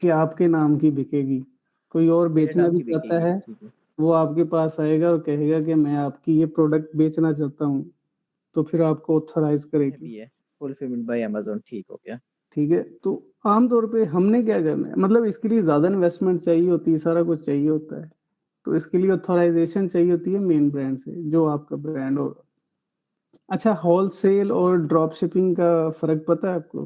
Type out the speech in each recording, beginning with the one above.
कि आपके नाम की बिकेगी। कोई और मेरे बेचना नाम भी की चाहता बिकेगी, है, ठीक है। वो आपके पास आएगा और कहेगा कि मैं आपकी ये प्रोडक्ट बेचना चाहता हूँ, तो फिर आपको ऑथराइज़ ये करेगी। भी है, फुलफिलमेंट बाय अमेज़न, ठीक हो गया। ठीक है? तो आम तौर पे हमने क्या करना है मतलब इसके लिए ज़्यादा इन्वेस्टमेंट चाहिए होती है, सारा कुछ चाहिए होता है। तो इसके लिए ऑथराइज़ेशन चाहिए होती है मेन ब्रांड से, जो आपका ब्रांड होगा। अच्छा होलसेल और ड्रॉप शिपिंग का फ़र्क पता है आपको?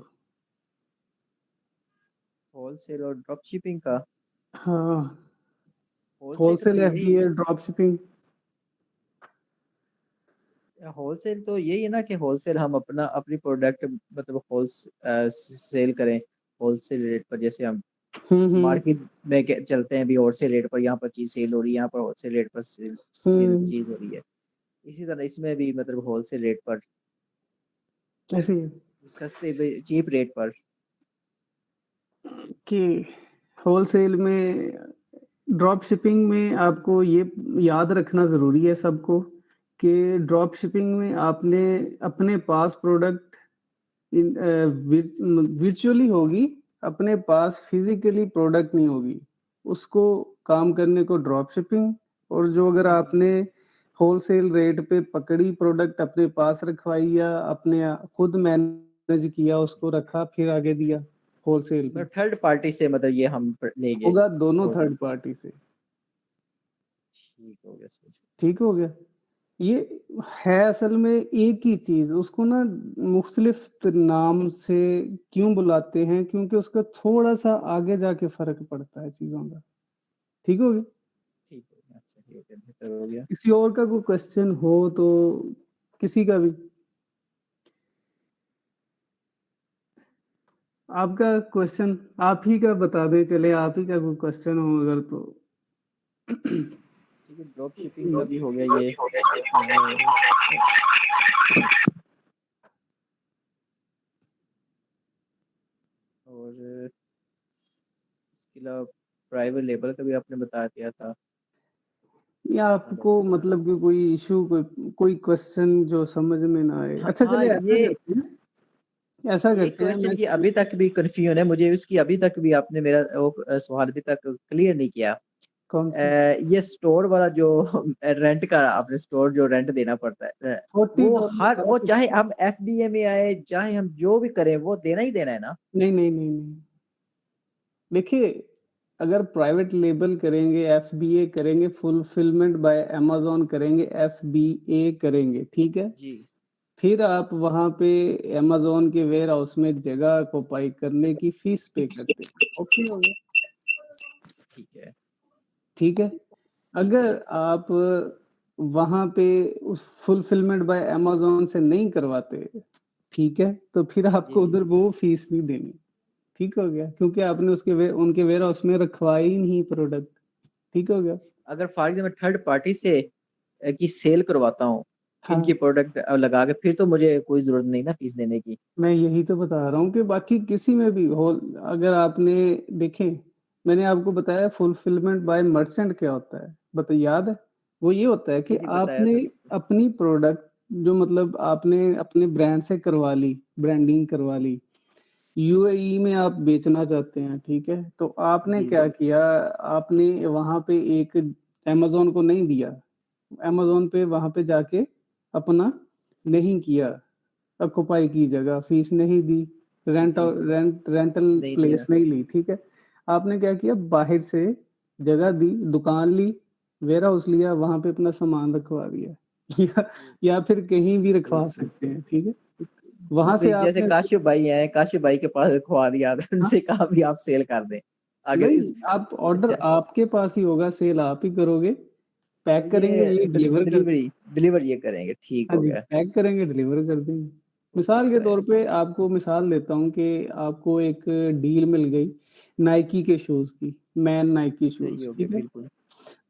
होलसेल और ड्रॉप शिपिंग का? हाँ, होलसेल का तो होलसेल यही एफबीए, ड्रॉप शिपिंग। होलसेल तो यही है ना कि होलसेल हम अपना अपनी प्रोडक्ट मतलब सेल करें होलसेल रेट पर। जैसे हम हुँ, हुँ। मार्केट में चलते हैं, अभी होलसेल रेट पर यहाँ पर चीज सेल हो रही है, यहाँ पर होलसेल रेट पर सेल हुँ, चीज हो रही है। इसी तरह इसमें भी मतलब होलसेल रेट पर, ऐसे ही है सस्ते चीप रेट पर। कि होलसेल में ड्रॉप शिपिंग में आपको ये याद रखना ज़रूरी है सबको कि ड्रॉप शिपिंग में आपने अपने पास प्रोडक्ट वर्चुअली होगी, अपने पास फिज़िकली प्रोडक्ट नहीं होगी। उसको काम करने को ड्रॉप शिपिंग और जो अगर आपने होलसेल रेट पे पकड़ी प्रोडक्ट अपने पास रखवाई या अपने खुद मैनेज किया उसको रखा फिर आगे दिया होलसेल में, मतलब थर्ड पार्टी से मतलब ये हम लेंगे होगा दोनों प्रोडक्ट। थर्ड पार्टी से। ठीक हो गया, सही से। ठीक हो गया? ये है असल में एक ही चीज़, उसको ना मुख्तलिफ नाम से क्यों बुलाते हैं क्योंकि उसका थोड़ा-सा आगे जाके फ़र्क पड़ता है चीज़ों का। ठीक हो गया? ठीक हो गया, सही हो गया, बेहतर हो गया। किसी और का कोई क्वेश्चन हो तो किसी का भी? आपका क्वेश्चन आप ही का बता दें चले आप ही का कोई क्वेश्चन हो अगर तो? ठीक है, ड्रॉप शिपिंग का भी हो गया ये। अब और इसके अलावा प्राइवेट लेबल का भी आपने बता दिया था। या हेलो। आपको मतलब कि कोई इश्यू कोई क्वेश्चन जो समझ में ना आए? हाँ अच्छा हाँ, चलिए ऐसा ये करते हैं क्वेश्चन मैं की अभी तक भी कंफ्यूजन है मुझे, उसकी अभी तक भी आपने मेरा वो सवाल अभी तक क्लियर नहीं किया। कौन-सा? ये स्टोर वाला जो रेंट का आपने स्टोर जो रेंट देना पड़ता है, वो $40 हर सारा वो कुछ चाहे हम एफडीए में आए, चाहे हम जो भी करें, वो देना ही देना है ना? नहीं, नहीं, नहीं, नहीं। देखिए, अगर प्राइवेट लेबल करेंगे, एफबीए करेंगे, फुलफिलमेंट बाय अमेज़न करेंगे, एफबीए करेंगे, ठीक है? जी। फिर आप वहाँ पे अमेज़न के वेयरहाउस में जगह ऑक्यूपाई करने की फीस पे करते हैं। ओके हो गया? ठीक है। ठीक है? ठीक है। अगर आप वहाँ पे उस फुलफिलमेंट बाय अमेज़न से नहीं करवाते, ठीक है? तो फिर जी आपको जी। उधर वो फीस नहीं देनी। ठीक हो गया? क्योंकि आपने उसके वे उनके वेयरहाउस में रखवाया ही नहीं प्रोडक्ट। ठीक हो गया? अगर फॉर एग्जाम्पल थर्ड पार्टी से की सेल करवाता हूँ हाँ, इनकी प्रोडक्ट लगा के, फिर तो मुझे कोई जरूरत नहीं ना फीस देने की। मैं यही तो बता रहा हूँ कि बाकी किसी में भी हो अगर आपने देखें, मैंने आपको बताया फुलफिलमेंट बाय मर्चेंट क्या होता है? याद है? वो ये होता है कि जी जी, बताया आपने था बिल्कुल। अपनी प्रोडक्ट जो मतलब आपने अपने ब्रांड से करवा ली, ब्रांडिंग करवा ली। यूएई में आप बेचना चाहते हैं, ठीक है? तो आपने जी क्या किया, आपने वहाँ पे एक अमेज़न को नहीं दिया। अमेज़न पे वहाँ पे जाके अपना नहीं किया, ऑक्यूपाई की जगह, फीस नहीं दी, जी जी, रेंटल नहीं दिया। प्लेस नहीं ली, ठीक है? आपने क्या किया, बाहर से जगह दी, दुकान ली, वेयरहाउस लिया, वहाँ पे अपना सामान रखवा दिया या या फिर कहीं भी सही रखवा सही सकते सही हैं, सही। ठीक है? वहाँ से मतलब जैसे आपने काशिफ भाई हैं, काशिफ भाई के पास रखवा दिया था, हाँ, उनसे कहा भी आप सेल कर दें आगे नहीं, इस। आप ऑर्डर अच्छा। आपके पास ही होगा, सेल आप ही करोगे, और पैक करेंगे, ये ये डिलीवर कर डिलीवरी डिलीवर ये करेंगे, ठीक हाँ हो जी, गया। पैक करेंगे, डिलीवर कर देंगे। ओके मिसाल के तौर फाइन। पे आपको मिसाल देता हूँ कि आपको एक डील मिल गई नाइकी के शूज़ की, मैन नाइकी सही शूज़, हो गया, ठीक है? बिल्कुल।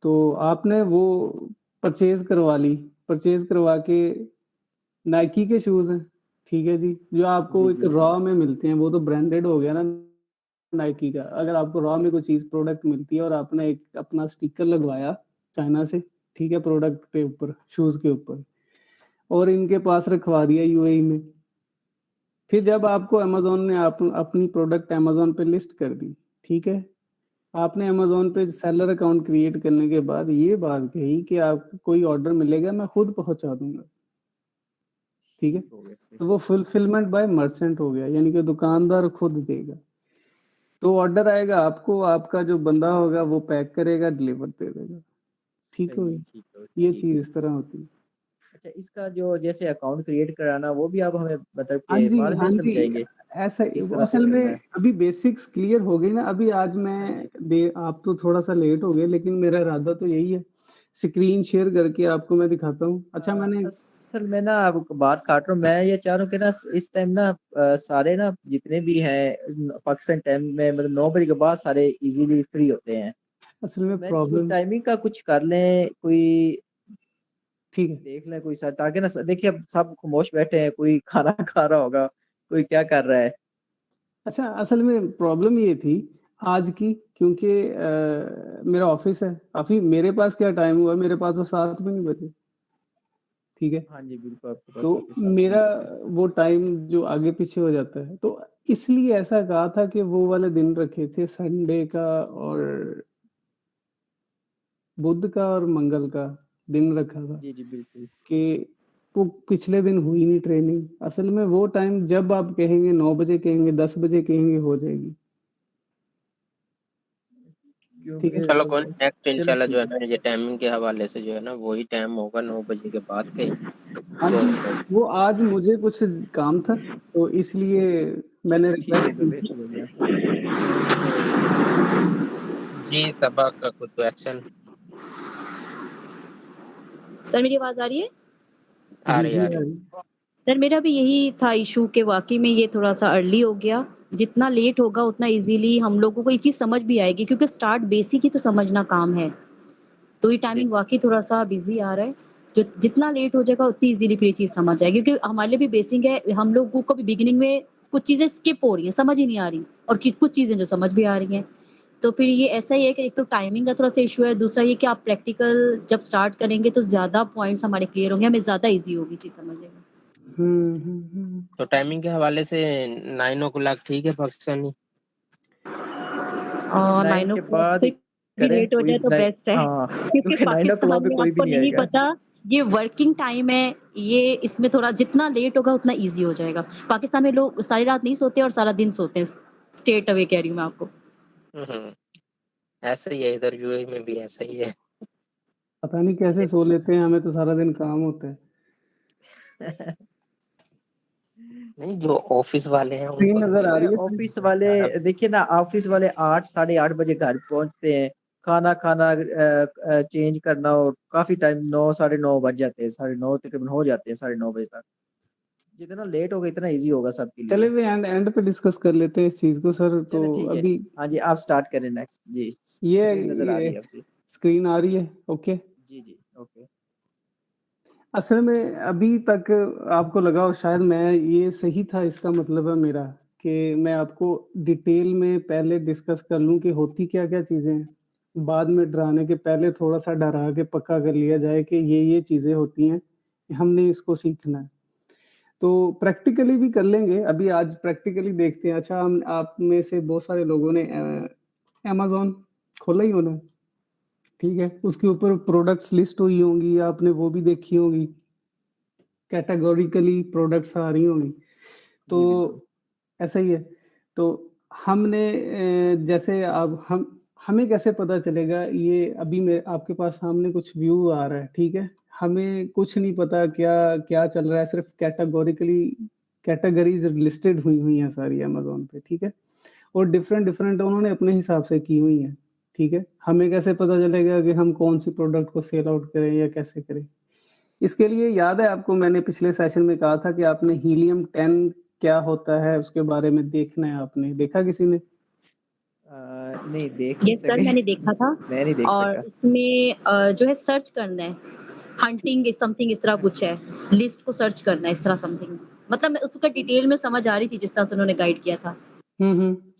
तो आपने वो परचेज़ करवा ली, परचेज़ करवा के नाइकी के शूज़ हैं, ठीक है जी? जो जी आपको एक जी जी। रॉ में मिलते हैं, वो तो ब्रांडेड हो गया ना नाइकी का। अगर आपको रॉ में कोई चीज़ प्रोडक्ट मिलती है और आपने एक अपना स्टिकर लगवाया चाइना से, ठीक है? प्रोडक्ट के ऊपर, शूज़ के ऊपर और इनके पास रखवा दिया यूएई में। फिर जब आपको अमेज़न ने अपनी प्रोडक्ट अमेज़न पे लिस्ट कर दी, ठीक है? आपने अमेज़न पे सेलर अकाउंट क्रिएट करने के बाद ये बात कही कि आपको कोई ऑर्डर मिलेगा मैं खुद पहुँचा दूँगा। ठीक है? ठीक हो गया, तो वो फिक्स। फुलफिलमेंट बाय मर्चेंट हो गया, यानी कि दुकानदार खुद देगा। तो ऑर्डर आएगा आपको, आपका जो बंदा होगा वो पैक करेगा, डिलीवर दे देगा। ठीक हो सही है, गई? ठीक है, ये ठीक चीज़ है। इस तरह होती है। अच्छा, इसका जो जैसे अकाउंट क्रिएट कराना वो भी आप हमें मतलब हाँ के जी, बाद में हाँ जी। समझाएंगे ऐसा किस वो तरह से असल करना में है? अभी बेसिक्स क्लियर हो गई ना, अभी आज हाँ मैं जी। आप तो थोड़ा-सा लेट हो गए, लेकिन मेरा इरादा तो यही है। स्क्रीन शेयर करके आपको मैं दिखाता हूँ। अच्छा मैंने असल में ना आपको बात काट रहा हूँ, मैं ये चाह रहा हूँ कि ना इस टाइम ना सारे ना जितने भी हैं पाकिस्तान टाइम में मतलब 9 बजे के बाद सारे इजीली फ्री होते हैं। असल तो में मैं कोई प्रॉब्लम टाइमिंग का कुछ कर लें, कोई ठीक है। देख लें कोई सा, ताकि ना देखिए अब सब खामोश बैठे हैं, कोई खाना खा रहा होगा, कोई क्या कर रहा है। अच्छा असल में प्रॉब्लम ये थी आज की क्योंकि मेरा ऑफ़िस है। अभी मेरे पास क्या टाइम हुआ, मेरे पास तो 7 भी नहीं बजे। ठीक है? हाँ जी, बिल्कुल आपके पास तो वापस साथ नहीं मेरा बचे। वो टाइम जो आगे-पीछे हो जाता है, तो इसलिए ऐसा कहा था कि वो वाले दिन रखे थे संडे का और बुध का और मंगल का दिन रखा था जी, जी, बिल्कुल। कि वो पिछले दिन हुई नहीं ट्रेनिंग। असल में वो टाइम जब आप कहेंगे 9 बजे कहेंगे, 10 बजे कहेंगे हो जाएगी। ठीक है? चलो कोई क्योंकि नेक्स्ट चलो इंशाल्लाह जो ठीक है है। ना ये टाइमिंग के हवाले से जो है ना वही टाइम होगा 9 बजे के बाद का ही। हाँ तो जी, वो आज मुझे कुछ काम था, तो इसलिए मैंने चलो ठीक है, रिक्वेस्ट तो की बेहतर थी। हो गया। तो जी सबा का कुछ तो एक्शन सर मेरी आवाज़ आ रही है? आ जी, रही जी, आ आ रही। रही। सर मेरा भी यही था इश्यू कि वाक़ई में ये थोड़ा-सा अर्ली हो गया। जितना लेट होगा उतना ईज़िली हम लोगों को ये चीज़ समझ भी आएगी क्योंकि स्टार्ट बेसिक ही तो समझना काम है। तो ये जी टाइमिंग वाक़ई थोड़ा-सा बिज़ी आ रहा है। जो जितना लेट हो जाएगा उतनी ईज़िली फिर ये चीज़ समझ आएगी क्योंकि हमारे लिए भी बेसिक है, हम लोगों को भी बिगिनिंग में कुछ चीज़ें स्किप हो रही हैं, समझ ही नहीं आ रही और कि कुछ चीज़ें जो समझ भी आ रही हैं। तो फिर ये ऐसा ही है कि एक तो टाइमिंग का थोड़ा-सा इश्यू है, दूसरा ये कि आप प्रैक्टिकल जब स्टार्ट करेंगे तो ज़्यादा पॉइंट्स हमारे क्लियर होंगे, हमें ज़्यादा ईज़ी होगी चीज़ समझने में। हुँ। तो टाइमिंग के हवाले से 9 ओ क्लॉक ठीक है पाकिस्तानी। 9 9 ओ के क्लॉक बाद से ही भी करें लेट हो कोई जाए तो नहीं। बेस्ट है हाँ, क्योंकि क्योंकि 9 ओ पाकिस्तान क्लॉक पे में कोई भी आपको नहीं नहीं आएगा। पता, ये वर्किंग टाइम है, ये इसमें थोड़ा जितना लेट होगा उतना ईज़ी हो जाएगा। पाकिस्तान में लोग सारी रात नहीं सोते और सारा दिन सोते हैं, स्ट्रेट अवे कह रही हूँ मैं आपको। हम्म ऐसा ही है इधर यूएई में भी ऐसा ही है। पता नहीं कैसे सो लेते हैं, हमें तो सारा दिन काम होता है। नहीं जो ऑफिस वाले हैं स्क्रीन उनको तो नज़र आ फिर रही है सर? ऑफिस वाले देखिए ना, ऑफिस वाले 8 साढ़े 8 बजे घर पहुंचते हैं। खाना खाना चेंज करना और काफी टाइम 9 साढ़े 9 बज जाते हैं, साढ़े 9 तकरीबन हो जाते हैं, साढ़े 9 बजे तक। जितना लेट होगा इतना इजी होगा सबके चले लिए। वे एंड एंड पे डिस्कस कर लेते हैं इस चीज़ को सर, तो चलो ठीक है। अभी हाँ जी, आप स्टार्ट करें नेक्स्ट जी। ये स्क्रीन नजर आ रही ये है आपकी? स्क्रीन आ रही है, ओके। जी जी, ओके। असल में अभी तक आपको लगा हो शायद मैं ये सही था, इसका मतलब है मेरा कि मैं आपको डिटेल में पहले डिस्कस कर लूँ कि होती क्या-क्या चीज़ें हैं। बाद में डराने के पहले थोड़ा-सा डरा के पक्का कर लिया जाए कि ये चीज़ें होती हैं, हमने इसको सीखना है। तो प्रैक्टिकली भी कर लेंगे, अभी आज प्रैक्टिकली देखते हैं। अच्छा हम आप में से बहुत सारे लोगों ने अमेज़न खोला ही होना, ठीक है? उसके ऊपर प्रोडक्ट्स लिस्ट हुई होंगी, आपने वो भी देखी होंगी। कैटेगोरिकली प्रोडक्ट्स आ रही होंगी। तो जी बिल्कुल। ऐसा ही है। तो हमने जैसे अब हमें कैसे पता चलेगा ये अभी मैं आपके पास सामने कुछ व्यू आ रहा है, ठीक है? हमें कुछ नहीं पता क्या चल रहा है, सिर्फ़ कैटेगरीज़ लिस्टेड हुई हैं सारी अमेज़न पे, ठीक है? और डिफरेंट उन्होंने अपने हिसाब से की हुई हैं, ठीक है? हमें कैसे पता चलेगा कि हम कौन-सी प्रोडक्ट को सेल आउट करें या कैसे करें? इसके लिए याद है आपको मैंने पिछले सेशन में कहा था कि आपने हीलियम 10 क्या होता है उसके बारे में देखना है आपने, देखा किसी ने? नहीं देख नहीं यस सर सके। मैंने देखा था मैं नहीं देख और सका। इसमें जो है सर्च करना है, हंटिंग इज़ समथिंग इस तरह कुछ है, लिस्ट को सर्च करना है इस तरह समथिंग। मतलब मैं उसका डिटेल में समझ आ रही थी जिस तरह से उन्होंने गाइड किया था।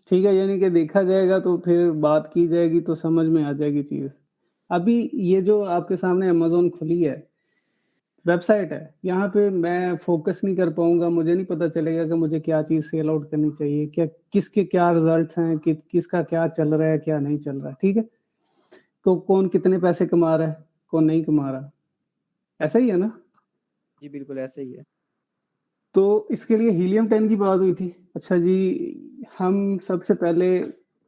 ठीक है, यानी कि देखा जाएगा तो फिर बात की जाएगी तो समझ में आ जाएगी चीज़। अभी ये जो आपके सामने अमेज़न खुली है, वेबसाइट है, यहाँ पे मैं फ़ोकस नहीं कर पाऊँगा, मुझे नहीं पता चलेगा कि मुझे क्या चीज़ सेल आउट करनी चाहिए, क्या किसके क्या रिज़ल्ट्स हैं, किसका क्या चल रहा है, क्या नहीं चल रहा है, ठीक है? तो कौन कितने पैसे कमा रहा है, कौन नहीं कमा रहा, ऐसा ही है ना? जी, बिल्कुल ऐसा ही है। तो इसके लिए हीलियम 10 की बात हुई थी। अच्छा जी, हम सबसे पहले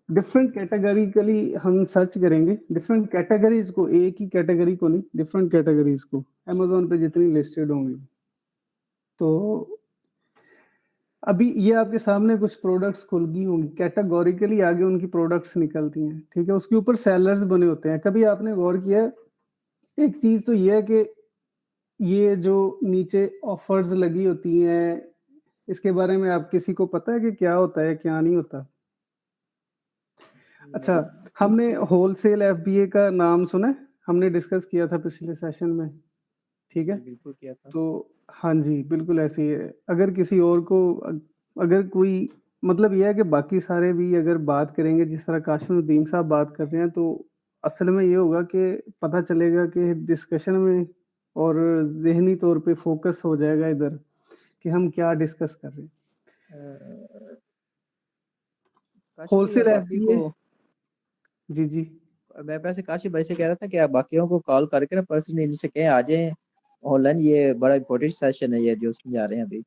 डिफरेंट कैटेगरिकली हम सर्च करेंगे, डिफरेंट कैटेगरीज़ को, एक ही कैटेगरी को नहीं, डिफरेंट कैटेगरीज़ को, अमेज़न पे जितनी लिस्टेड होंगी। तो अभी ये आपके सामने कुछ प्रोडक्ट्स खुल गई होंगी, कैटेगोरिकली आगे उनकी प्रोडक्ट्स निकलती हैं, ठीक है? उसके ऊपर सेलर्स बने होते हैं। कभी आपने गौर किया है, एक चीज़ तो ये है कि ये जो नीचे ऑफर्स लगी होती हैं, इसके बारे में आप किसी को पता है कि क्या होता है, क्या नहीं होता? अच्छा, नहीं, हमने होलसेल एफबीए का नाम सुना है? हमने डिस्कस किया था पिछले सेशन में, ठीक है? जी, बिल्कुल किया था। तो हाँ जी, बिल्कुल ऐसे ही है। अगर किसी और को अगर कोई मतलब ये है कि बाकी सारे भी अगर बात करेंगे जिस तरह काशिमुद्दीन साहब बात कर रहे हैं, तो असल में ये होगा कि पता चलेगा कि डिस्कशन में और ज़हनी तौर पे फ़ोकस हो जाएगा इधर कि हम क्या डिस्कस कर रहे हैं। अ, काशिफ़ भाई होलसेल आप बाकी एफबीए को जी, जी। मैं वैसे काशिफ़ भाई से कह रहा था कि आप बाकियों को कॉल करके ना पर्सनली इनसे कहें आ जाएँ ऑनलाइन, ये बड़ा इम्पोर्टेंट सेशन है ये जो समझा रहे हैं अभी।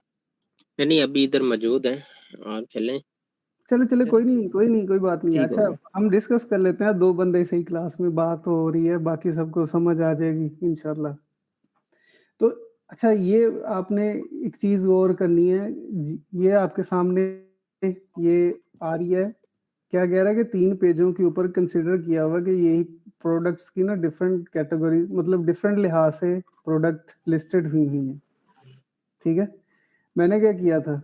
नहीं अभी इधर मौजूद है और चलें। चले चल कोई नहीं, कोई नहीं, कोई बात नहीं। ठीक हो अच्छा, गया। हम डिस्कस कर लेते हैं, 2 बंदे सही क्लास में बात हो रही है, बाकी सबको समझ आ जाएगी इंशाल्लाह। तो अच्छा, ये आपने एक चीज़ गौर करनी है, ये आपके सामने ये आ रही है, क्या कह रहा है कि 3 पेजों के ऊपर कंसिडर किया हुआ कि यही प्रोडक्ट्स की ना डिफरेंट कैटेगरी मतलब डिफरेंट लिहाज से प्रोडक्ट लिस्टेड हुई हैं, ठीक है? मैंने क्या किया था?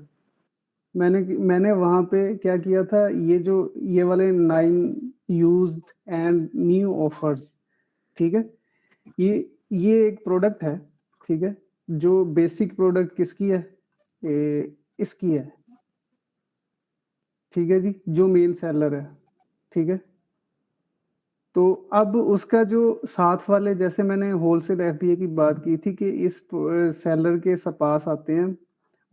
मैंने वहाँ पे क्या किया था, ये वाले 9 यूज्ड एंड न्यू ऑफर्स, ठीक है? ये ये एक प्रोडक्ट है, ठीक है? जो बेसिक प्रोडक्ट किसकी है? इसकी है, ठीक है जी? जो मेन सेलर है, ठीक है? तो अब उसका जो साथ वाले, जैसे मैंने होलसेल एफबीए की बात की थी कि इस सेलर के पास आते हैं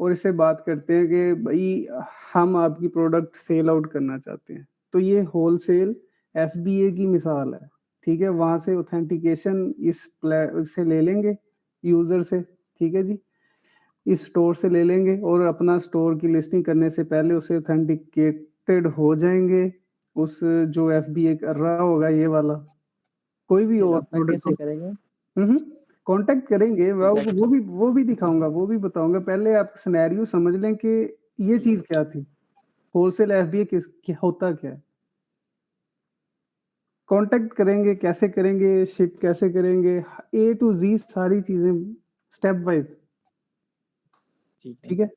और इससे बात करते हैं कि भाई हम आपकी प्रोडक्ट सेल आउट करना चाहते हैं। तो ये होलसेल एफबीए की मिसाल है, ठीक है? वहाँ से ऑथेंटिकेशन इससे ले लेंगे यूज़र से, ठीक है जी? इस स्टोर से ले लेंगे और अपना स्टोर की लिस्टिंग करने से पहले उसे ऑथेंटिकेटेड हो जाएँगे, उस जो एफबीए कर रहा होगा ये वाला, कोई भी इससे और रब्ता प्रोडक्ट कैसे हो। करेंगे? हुँ, हुँ। कॉन्टैक्ट करेंगे, कॉन्टैक्ट वो भी दिखाऊँगा, वो भी बताऊँगा। पहले आप सिनेरियो समझ लें कि ये चीज़ क्या थी? होलसेल एफबीए क्या होता क्या है? कॉन्टैक्ट करेंगे, कैसे करेंगे, शिप कैसे करेंगे, ए टू ज़ी सारी चीज़ें स्टेप वाइज़, ठीक है। ठीक है?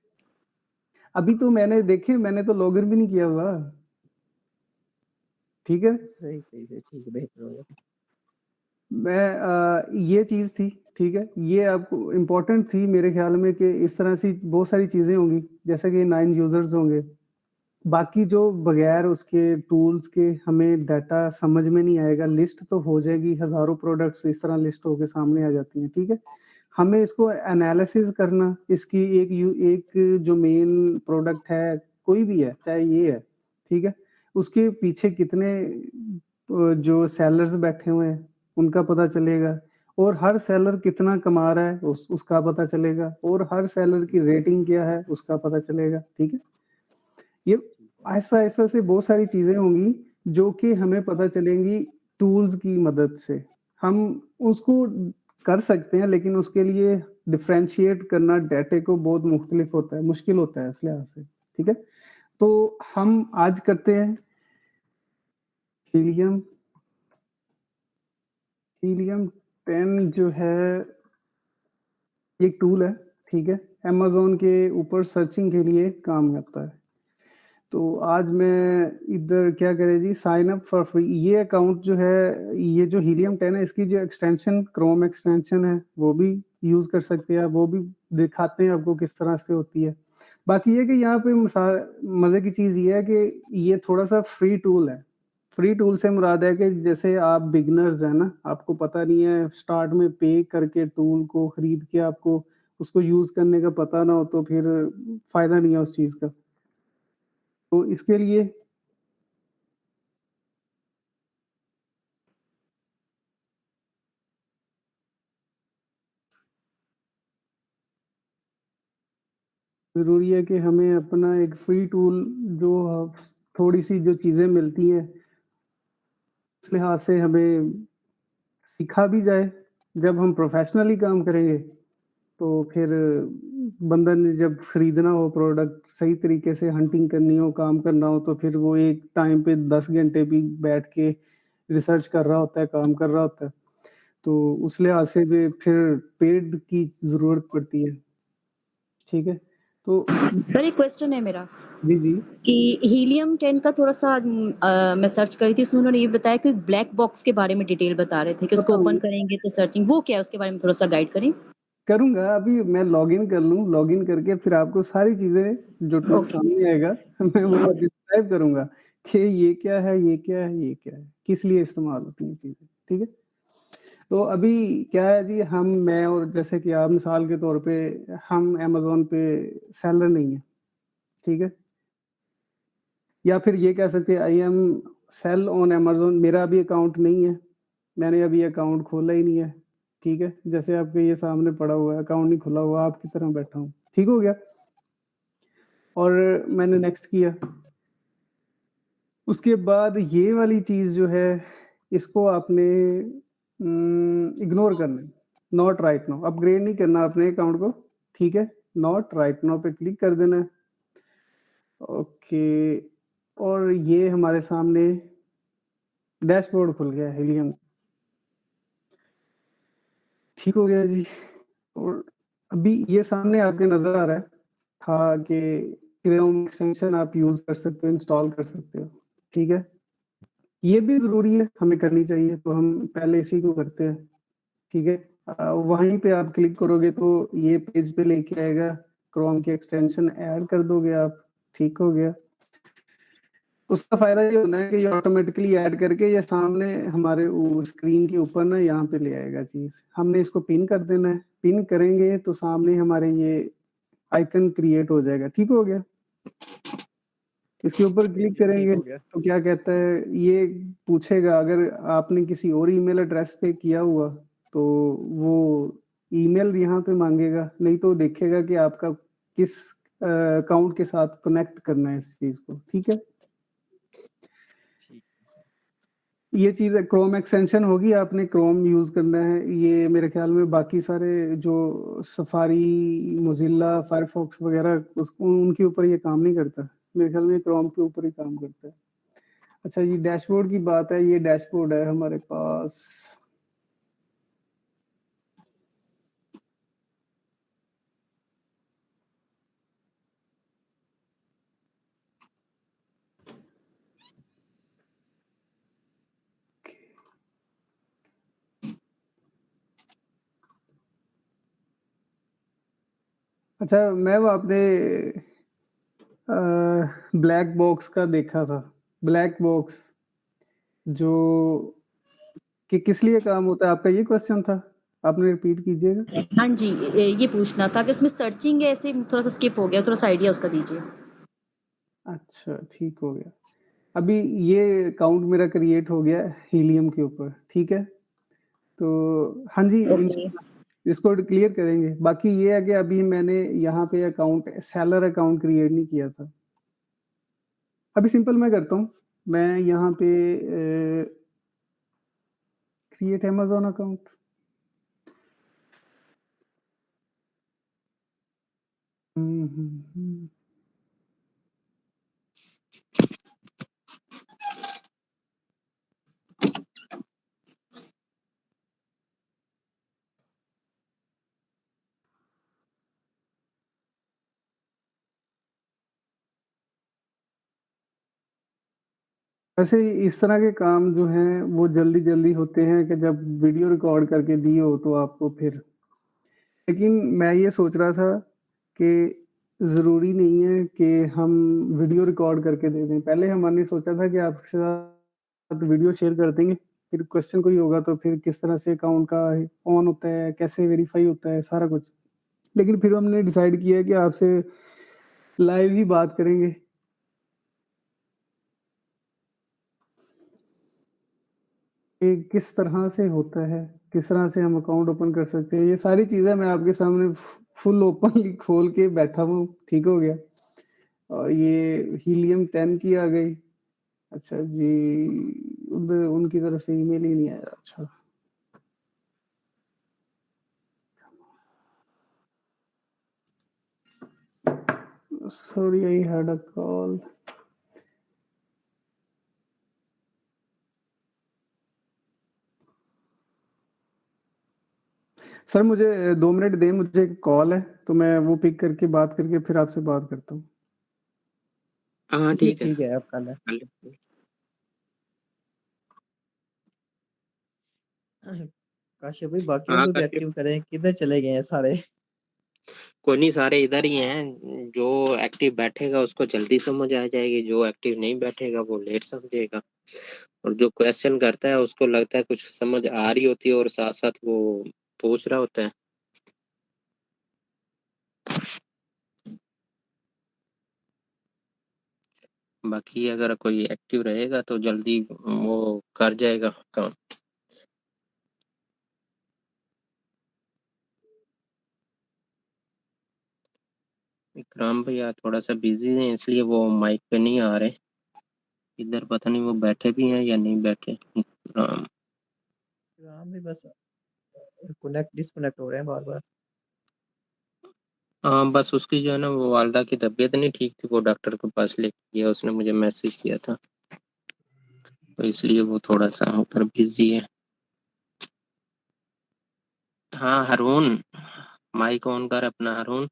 अभी तो मैंने तो लॉगिन भी नहीं किया हुआ, ठीक है? सही, ठीक है, बेहतर होगा। ये चीज़ थी, ठीक है? ये आपको इम्पोर्टेंट थी मेरे ख़्याल में कि इस तरह से बहुत सारी चीज़ें होंगी, जैसे कि 9 यूज़र्स होंगे। बाकी जो बगैर उसके टूल्स के हमें डाटा समझ में नहीं आएगा, लिस्ट तो हो जाएगी, हज़ारों प्रोडक्ट्स इस तरह लिस्ट होके सामने आ जाती हैं, ठीक है? हमें इसको एनालिसिस करना, इसकी एक जो मेन प्रोडक्ट है, कोई भी है, चाहे ये है, ठीक है? उसके पीछे कितने जो सेलर्स बैठे हुए हैं, उनका पता चलेगा और हर सेलर कितना कमा रहा है, उसका पता चलेगा और हर सेलर की रेटिंग क्या है, उसका पता चलेगा, ठीक है? ये ठीक है। ऐसा-ऐसा से बहुत सारी चीज़ें होंगी, जो कि हमें पता चलेंगी टूल्स की मदद से। हम उसको कर सकते हैं, लेकिन उसके लिए डिफरेंशिएट करना डाटे को बहुत मुख्तलिफ होता है, मुश्किल होता है इस लिहाज से, ठीक है? तो हम आज करते हैं हीलियम हीलियम 10 जो है, ये एक टूल है, ठीक है? अमेज़न के ऊपर सर्चिंग के लिए काम करता है। तो आज मैं इधर क्या करें जी, साइन अप फॉर फ्री, ये अकाउंट जो है, ये जो हीलियम 10 है, इसकी जो एक्सटेंशन क्रोम एक्सटेंशन है, वो भी यूज़ कर सकते हैं, वो भी दिखाते हैं आपको किस तरह से होती है। बाकी ये कि यहाँ पे मज़े की चीज़ ये है कि ये थोड़ा-सा फ्री टूल है, फ्री टूल से मुराद है कि जैसे आप बिगिनर्स हैं ना, आपको पता नहीं है, स्टार्ट में पे करके टूल को खरीद के आपको उसको यूज़ करने का पता ना हो, तो फिर फ़ायदा नहीं है उस चीज़ का। तो इसके लिए ज़रूरी है कि हमें अपना एक फ्री टूल जो थोड़ी-सी जो चीज़ें मिलती हैं, उस लिहाज से हमें सीखा भी जाए। जब हम प्रोफ़ेशनली काम करेंगे, तो फिर बंदा ने जब खरीदना हो प्रोडक्ट, सही तरीके से हंटिंग करनी हो, काम करना हो, तो फिर वो एक टाइम पे 10 घंटे भी बैठ के रिसर्च कर रहा होता है, काम कर रहा होता है। तो उस लिहाज से भी फिर पेड की ज़रूरत पड़ती है, ठीक है? तो पर एक क्वेश्चन है मेरा जी, जी। कि हीलियम 10 का थोड़ा-सा मैं सर्च कर रही थी, उसमें उन्होंने ये बताया कि ब्लैक बॉक्स के बारे में डिटेल बता रहे थे कि उसको ओपन बताऊँगा, करेंगे तो सर्चिंग वो क्या है? उसके बारे में थोड़ा-सा गाइड करें? करूँगा, अभी मैं लॉगिन कर लूँ, लॉगिन करके फिर आपको सारी चीज़ें जो टूल ओके। सामने आएगा मैं वो डिस्क्राइब करूँगा कि ये क्या है, ये क्या है, ये क्या है, किस लिए इस्तेमाल होती हैं चीज़ें, ठीक है? तो अभी क्या है जी, मैं और जैसे कि आप मिसाल के तौर पे हम अमेज़न पे सेलर नहीं हैं, ठीक है? या फिर ये कह सकते हैं I am sell on Amazon, मेरा अभी अकाउंट नहीं है, मैंने अभी अकाउंट खोला ही नहीं है, ठीक है? जैसे आपके ये सामने पड़ा हुआ है, अकाउंट नहीं खुला हुआ, आपकी तरह बैठा हूँ, ठीक हो गया? और मैंने नेक्स्ट किया, उसके बाद ये वाली चीज़ जो है, इसको आपने इग्नोर करना है, नॉट राइट नाउ, अपग्रेड नहीं करना अपने अकाउंट को, ठीक है? नॉट राइट नाउ पे क्लिक कर देना है, ओके। और ये हमारे सामने डैशबोर्ड खुल गया है हीलियम, ठीक हो गया जी। और अभी ये सामने आपके नज़र आ रहा है था कि क्रोम एक्सटेंशन आप यूज़ कर सकते हो, इंस्टॉल कर सकते हो, ठीक है? ये भी ज़रूरी है, हमें करनी चाहिए, तो हम पहले इसी को करते हैं, ठीक है? वहीं पे आप क्लिक करोगे तो ये पेज पे लेके आएगा, क्रोम की एक्सटेंशन ऐड कर दोगे आप, ठीक हो गया। उसका फ़ायदा ये होना है कि ये ऑटोमेटिकली ऐड करके ये सामने हमारे स्क्रीन के ऊपर ना यहाँ पे ले आएगा चीज़। हमने इसको पिन कर देना है, पिन करेंगे तो सामने हमारे ये आइकन क्रिएट हो जाएगा, ठीक हो गया? इसके ऊपर क्लिक करेंगे तो क्या कहता है, ये पूछेगा अगर आपने किसी और ईमेल एड्रेस पे किया हुआ, तो वो ईमेल यहाँ पे माँगेगा, नहीं तो देखेगा कि आपका किस अकाउंट के साथ कनेक्ट करना है इस चीज़ को, ठीक है? ये चीज़ है, क्रोम एक्सटेंशन होगी, आपने क्रोम यूज़ करना है। ये मेरे ख़्याल में बाकी सारे जो सफारी, मोज़िला, फायरफॉक्स वग़ैरह उनके ऊपर ये काम नहीं करता। मेरे ख़्याल में क्रोम के ऊपर ही काम करता है। अच्छा ये डैशबोर्ड की बात है, ये डैशबोर्ड है हमारे पास। अच्छा मैम आपने ब्लैक बॉक्स का देखा था, ब्लैक बॉक्स जो कि किस लिए काम होता है, आपका ये क्वेश्चन था? आपने रिपीट कीजिएगा। हाँ जी, ये पूछना था कि उसमें सर्चिंग है, ऐसे थोड़ा-सा स्किप हो गया, थोड़ा-सा आइडिया उसका दीजिए। अच्छा, ठीक हो गया। अभी ये अकाउंट मेरा क्रिएट हो गया हीलियम के ऊपर, ठीक है? तो हाँ जी, ओके। इसको क्लियर करेंगे। बाकी ये है कि अभी मैंने यहाँ पे अकाउंट सेलर अकाउंट क्रिएट नहीं किया था। अभी सिंपल मैं करता हूँ। मैं यहाँ पे क्रिएट अमेज़न अकाउंट। हुँ। वैसे इस तरह के काम जो हैं वो जल्दी-जल्दी होते हैं कि जब वीडियो रिकॉर्ड करके दिए हो तो आपको फिर, लेकिन मैं ये सोच रहा था कि ज़रूरी नहीं है कि हम वीडियो रिकॉर्ड करके दे दें। पहले हमने सोचा था कि आपके साथ वीडियो शेयर कर देंगे, फिर क्वेश्चन कोई होगा तो फिर किस तरह से अकाउंट का ऑन होता है, कैसे वेरीफाई होता है, सारा कुछ। लेकिन फिर हमने डिसाइड किया है कि आपसे लाइव ही बात करेंगे। कि किस तरह से होता है, किस तरह से हम अकाउंट ओपन कर सकते हैं, ये सारी चीज़ें मैं आपके सामने फुल ओपनली खोल के बैठा हूँ, ठीक हो गया। और ये हीलियम 10 की आ गई। अच्छा जी, उधर उनकी तरफ से ईमेल ही नहीं आया। अच्छा। Sorry, I had a call. Sir मुझे 2 मिनट दें, मुझे एक कॉल है, तो मैं वो पिक करके बात करके फिर आपसे बात करता हूँ। हाँ जी ठीक है। ठीक है, आप कल काशिफ भाई बाकियों हाँ को भी काशिफ, एक्टिव करें, किधर चले गए हैं सारे? कोई नहीं, सारे इधर ही हैं। जो एक्टिव बैठेगा उसको जल्दी समझ आ जाएगी, जो एक्टिव नहीं बैठेगा वो लेट समझेगा। और जो क्वेश्चन करता है उसको लगता है कुछ समझ आ रही होती है और साथ साथ वो पूछ रहा होता है। बाकी अगर कोई एक्टिव रहेगा तो जल्दी वो कर जाएगा काम। इकराम भैया थोड़ा सा बिजी हैं इसलिए वो माइक पे नहीं आ रहे। इधर पता नहीं वो बैठे भी हैं या नहीं बैठे। इकराम, राम भी बस कनेक्ट डिस्कनेक्ट हो रहे हैं बार बार। हाँ बस उसकी जो है ना वो वालदा की तबीयत नहीं ठीक थी, वो डॉक्टर के पास लेके गया, उसने मुझे मैसेज किया था, तो इसलिए वो थोड़ा सा उधर बिजी है। हाँ हारून, माइक ऑन कर अपना हारून।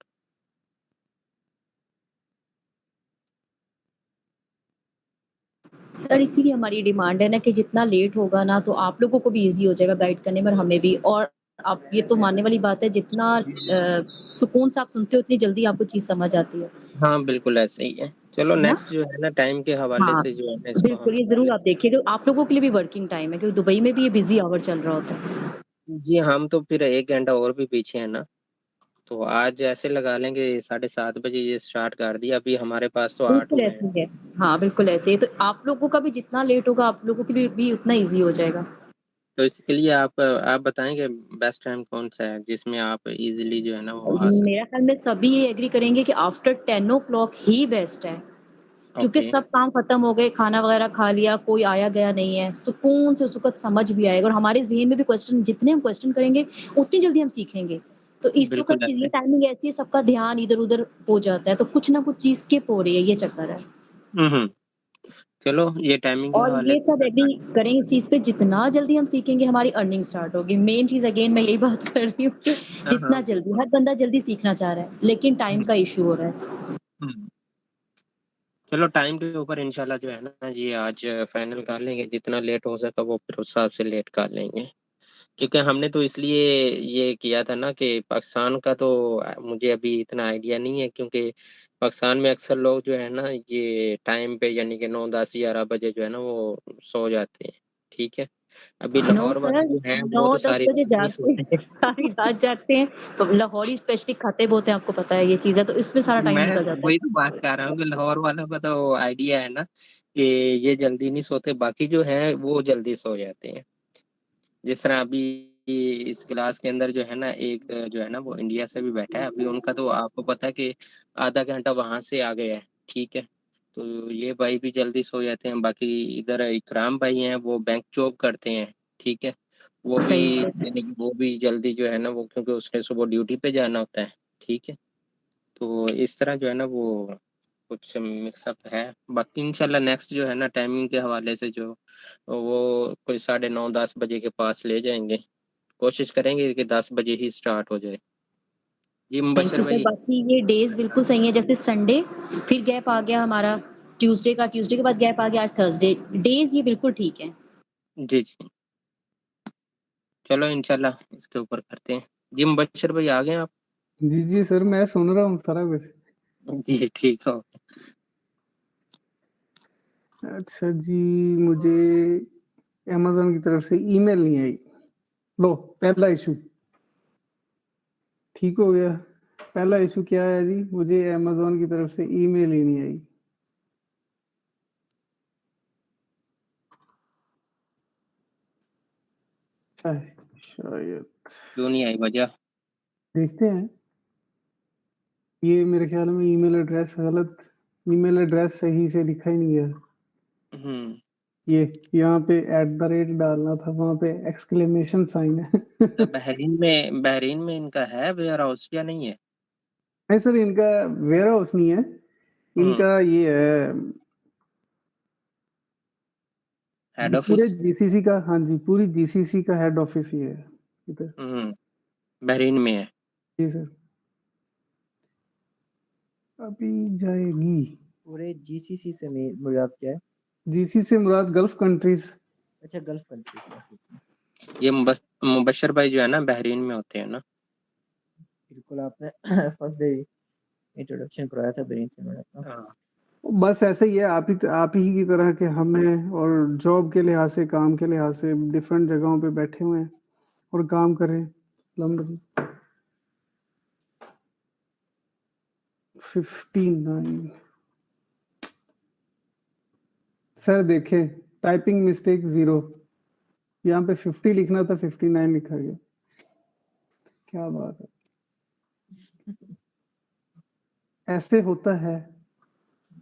सर इसीलिए हमारी डिमांड है ना कि जितना लेट होगा ना तो आप लोगों को भी ईज़ी हो जाएगा गाइड करने में और हमें भी। और आप ये तो मानने वाली बात है, जितना सुकून से आप सुनते हो उतनी जल्दी आपको चीज़ समझ आती है। हाँ बिल्कुल ऐसे ही है। चलो है ना? नेक्स्ट जो है ना टाइम के हवाले हाँ, से जो है ना इसको हम बिल्कुल ये कर ज़रूर लें। आप देखिए, तो आप लोगों के लिए भी वर्किंग टाइम है क्योंकि दुबई में भी ये बिज़ी आवर चल रहा होता है। जी हम तो फिर 1 घंटा और भी पीछे है ना, तो आज ऐसे लगा लेंगे 7:30 बजे ये स्टार्ट कर दिया, अभी हमारे पास तो 8 बिल्कुल हुए हैं। ऐसे ही है। हाँ, बिल्कुल ऐसे ही। तो आप लोगों का भी जितना लेट होगा आप लोगों के लिए भी उतना ईज़ी हो जाएगा। तो इसके लिए आप बताएंगे बेस्ट टाइम कौन सा है जिसमें आप इजीली जो है ना वो आ सकते। मेरा ख्याल में सभी ये एग्री करेंगे कि आफ्टर 10 ओ क्लॉक ही बेस्ट है। क्योंकि ओके। सब काम खत्म हो गए, खाना वगैरह खा लिया, कोई आया गया नहीं है, सुकून से उस वक़्त समझ भी आएगा और हमारे ज़हन में भी क्वेश्चन, जितने हम क्वेश्चन करेंगे, उतनी जल्दी हम सीखेंगे। तो इस बिल्कुल वक़्त की ऐसे। ये टाइमिंग ऐसी है, सबका ध्यान इधर-उधर हो जाता है, तो कुछ ना कुछ चीज़ स्किप हो रही है, ये चक्कर है। हम्म। चलो ये टाइमिंग के और हवाले ये से सब एग्री करें इस चीज़ पे, जितना जल्दी हम सीखेंगे हमारी अर्निंग स्टार्ट होगी। मेन चीज़ अगेन मैं यही बात कर रही हूँ कि हाँ हाँ जितना जल्दी, बिल्कुल। हर बंदा जल्दी सीखना चाह रहा है, लेकिन टाइम हम्म, का इश्यू हो रहा है। हम्म। चलो टाइम के ऊपर इंशाल्लाह जो है ना जी आज फाइनल कर लेंगे, जितना लेट हो सका वो फिर उस हिसाब से लेट कर लेंगे। क्योंकि हमने तो इसलिए ये किया था ना कि पाकिस्तान का तो मुझे अभी इतना आइडिया नहीं है, क्योंकि पाकिस्तान में अक्सर लोग जो है ना ये टाइम पे यानी कि 9, 10, 11 बजे जो है ना वो सो जाते हैं। ठीक है। अभी नो लाहौर वाले सर, जो हैं वो तो 9-10 सारी बजे रात नहीं जागते हैं, सोते। सारी रात जागते हैं, तो लाहौरी स्पेशली खाते बहुत हैं, आपको पता है ये चीज़ है, तो इसमें सारा टाइम मैं निकल जाता वही है। तो बात कर रहा हूँ कि लाहौर वालों का तो आइडिया है ना कि ये जल्दी नहीं सोते, बाकी जो है वो जल्दी सो जाते हैं। जिस तरह अभी इस क्लास के अंदर जो है ना एक जो है ना वो इंडिया से भी बैठा है, अभी उनका तो आपको पता है कि आधा घंटा वहां से आ गया है। ठीक है। तो ये भाई भी जल्दी सो जाते हैं, बाकी इधर इकराम भाई हैं वो बैंक जॉब करते हैं। ठीक है। वो भी सही से। यानी कि वो भी जल्दी जो है ना वो, क्योंकि उसने सुबह ड्यूटी पे जाना होता है। ठीक है। तो इस तरह जो है ना वो कुछ मिक्सअप है। बाकी इंशाल्लाह नेक्स्ट जो है ना टाइमिंग के हवाले से जो वो कोई 9:30 10 बजे के पास ले जाएंगे। कोशिश करेंगे कि 10 बजे ही स्टार्ट हो जाए। जी थैंक मुबशर यू सर। भाई। बाकी ये डेज़ बिल्कुल सही है, जैसे संडे, फिर गैप आ गया हमारा ट्यूसडे के बाद गैप आ गया, आज थर्सडे, डेज़ ये बिल्कुल ठीक है। जी जी। चलो इंशाल्लाह इसके ऊपर करते हैं। जी मुबशर भाई आ गए आप? जी, जी सर, मैं सुन रहा हूँ सारा कुछ। जी ठीक हो। अच्छा जी, मुझे अमेज़न की तरफ से ईमेल नहीं आई। लो, पहला इश्यू ठीक हो गया। पहला इश्यू क्या है जी, मुझे अमेज़न की तरफ से ईमेल ही नहीं आई। शायद क्यों नहीं आई वजह? देखते हैं। ये मेरे ख्याल में ईमेल एड्रेस गलत, ईमेल एड्रेस सही से लिखा ही नहीं गया। ये यहाँ पे @ डालना था, वहाँ पे एक्सक्लेमेशन साइन है। तो बहरीन में इनका है वेयर हाउस या नहीं है? नहीं सर, इनका वेयर हाउस नहीं है, इनका ये है हेड पूरे ऑफिस। जीसीसी का। हाँ जी, पूरी जीसीसी का हेड ऑफिस ही है इधर। बहरीन में है। जी सर, अभी जाएगी। पूरे जीसीसी से मुराद क्या है? जीसी से मुराद गल्फ कंट्रीज। अच्छा, गल्फ कंट्रीज। ये मुबशर भाई जो है ना बहरीन में होते हैं ना। बिल्कुल, आपने फर्स्ट डे इंट्रोडक्शन कराया था बहरीन से मुराद का। हाँ। बस ऐसे ही है, आप ही की तरह के हम हैं, और जॉब के लिहाज से, काम के लिहाज से डिफरेंट जगहों पे बैठे हुए हैं और काम कर रहे हैं। 59 सर देखें, टाइपिंग मिस्टेक 0, यहाँ पे 50 लिखना था, 59 लिखा गया। क्या बात है, ऐसे होता है,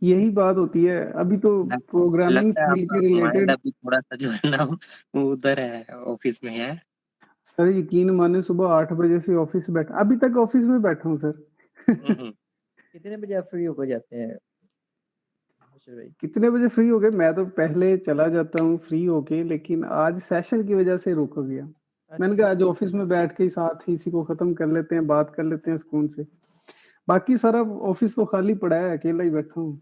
यही बात होती है। अभी तो प्रोग्रामिंग लगता है फील्ड आपका के माइंड रिलेटेड अभी थोड़ा सा जो है ना वो उधर है, ऑफिस में है। सर यकीन माने, सुबह 8 बजे से ऑफिस बैठा, अभी तक ऑफिस में बैठा हूँ सर। कितने बजे आप फ्री होकर जाते हैं भाई? कितने बजे फ्री हो गए? मैं तो पहले चला जाता हूँ फ्री होके, लेकिन आज सेशन की वजह से रुक गया। मैंने कहा आज ऑफिस में बैठ के साथ ही इसी को खत्म कर लेते हैं, बात कर लेते हैं सुकून से। बाकी सारा ऑफिस तो खाली पड़ा है, अकेला ही बैठा हूँ।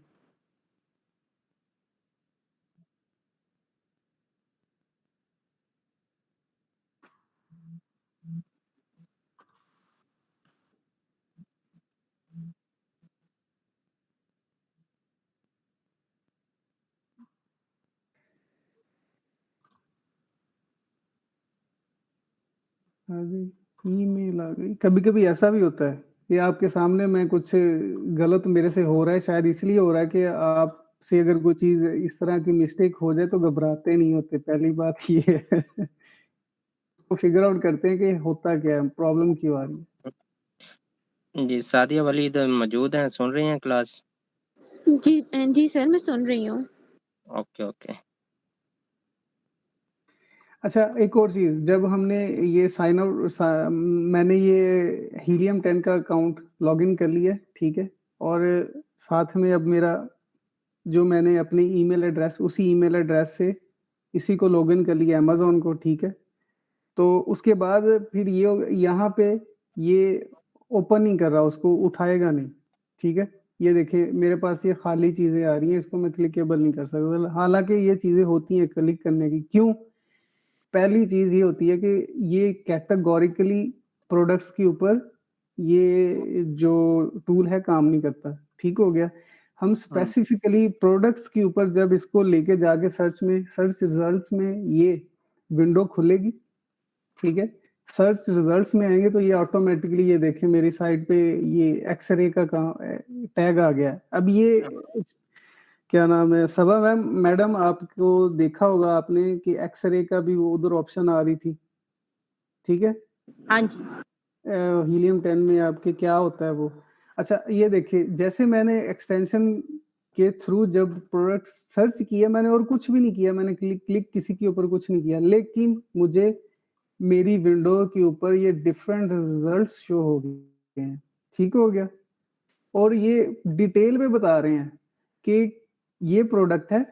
ईमेल आ गई। कभी कभी ऐसा भी होता है, ये आपके सामने मैं कुछ गलत मेरे से हो रहा है, शायद इसलिए हो रहा है कि आप से अगर कोई चीज इस तरह की मिस्टेक हो जाए तो घबराते नहीं होते। पहली बात ये है। उसको फिगर आउट करते हैं कि होता क्या है, प्रॉब्लम क्यों आ रही है। जी सादिया वलीद मौजूद हैं, सुन रही हैं क्लास? जी सर, मैं सुन रही हूँ। Okay okay. अच्छा, एक और चीज, जब हमने ये साइन आउट मैंने ये हीलियम 10 का अकाउंट लॉगिन कर लिया, ठीक है, और साथ में अब मेरा जो मैंने अपनी ईमेल एड्रेस, उसी ईमेल एड्रेस से इसी को लॉगिन कर लिया, अमेज़न को, ठीक है। तो उसके बाद फिर ये यहाँ पे ये ओपन नहीं कर रहा, उसको उठाएगा नहीं, ठीक है। ये देखिए मेरे पास ये खाली चीजें आ रही हैं, इसको मैं क्लिकेबल नहीं कर सकता, हालांकि ये चीजें होती हैं क्लिक करने की। क्यों? पहली चीज ये होती है कि ये कैटेगोरिकली प्रोडक्ट्स के ऊपर ये जो टूल है काम नहीं करता, ठीक हो गया। हम स्पेसिफिकली प्रोडक्ट्स के ऊपर जब इसको लेके जाके सर्च रिजल्ट्स में ये विंडो खुलेगी, ठीक है। सर्च रिजल्ट्स में आएंगे तो ये ऑटोमेटिकली, ये देखें मेरी साइड पे ये एक्सरे का टैग आ गया। अब ये क्या नाम है, सबा मैडम आपको देखा होगा आपने कि एक्सरे का भी वो उधर ऑप्शन आ रही थी, ठीक है। हाँ जी। हीलियम 10 में आपके क्या होता है वो। अच्छा ये देखिए, जैसे मैंने एक्सटेंशन के थ्रू जब प्रोडक्ट सर्च किया मैंने, और कुछ भी नहीं किया मैंने, क्लिक किसी के ऊपर कुछ नहीं किया, लेकिन मुझे मेरी विंडो के ऊपर ये डिफरेंट रिजल्ट्स शो हो गए हैं, ठीक हो गया। और ये डिटेल में बता रहे हैं कि ये प्रोडक्ट है,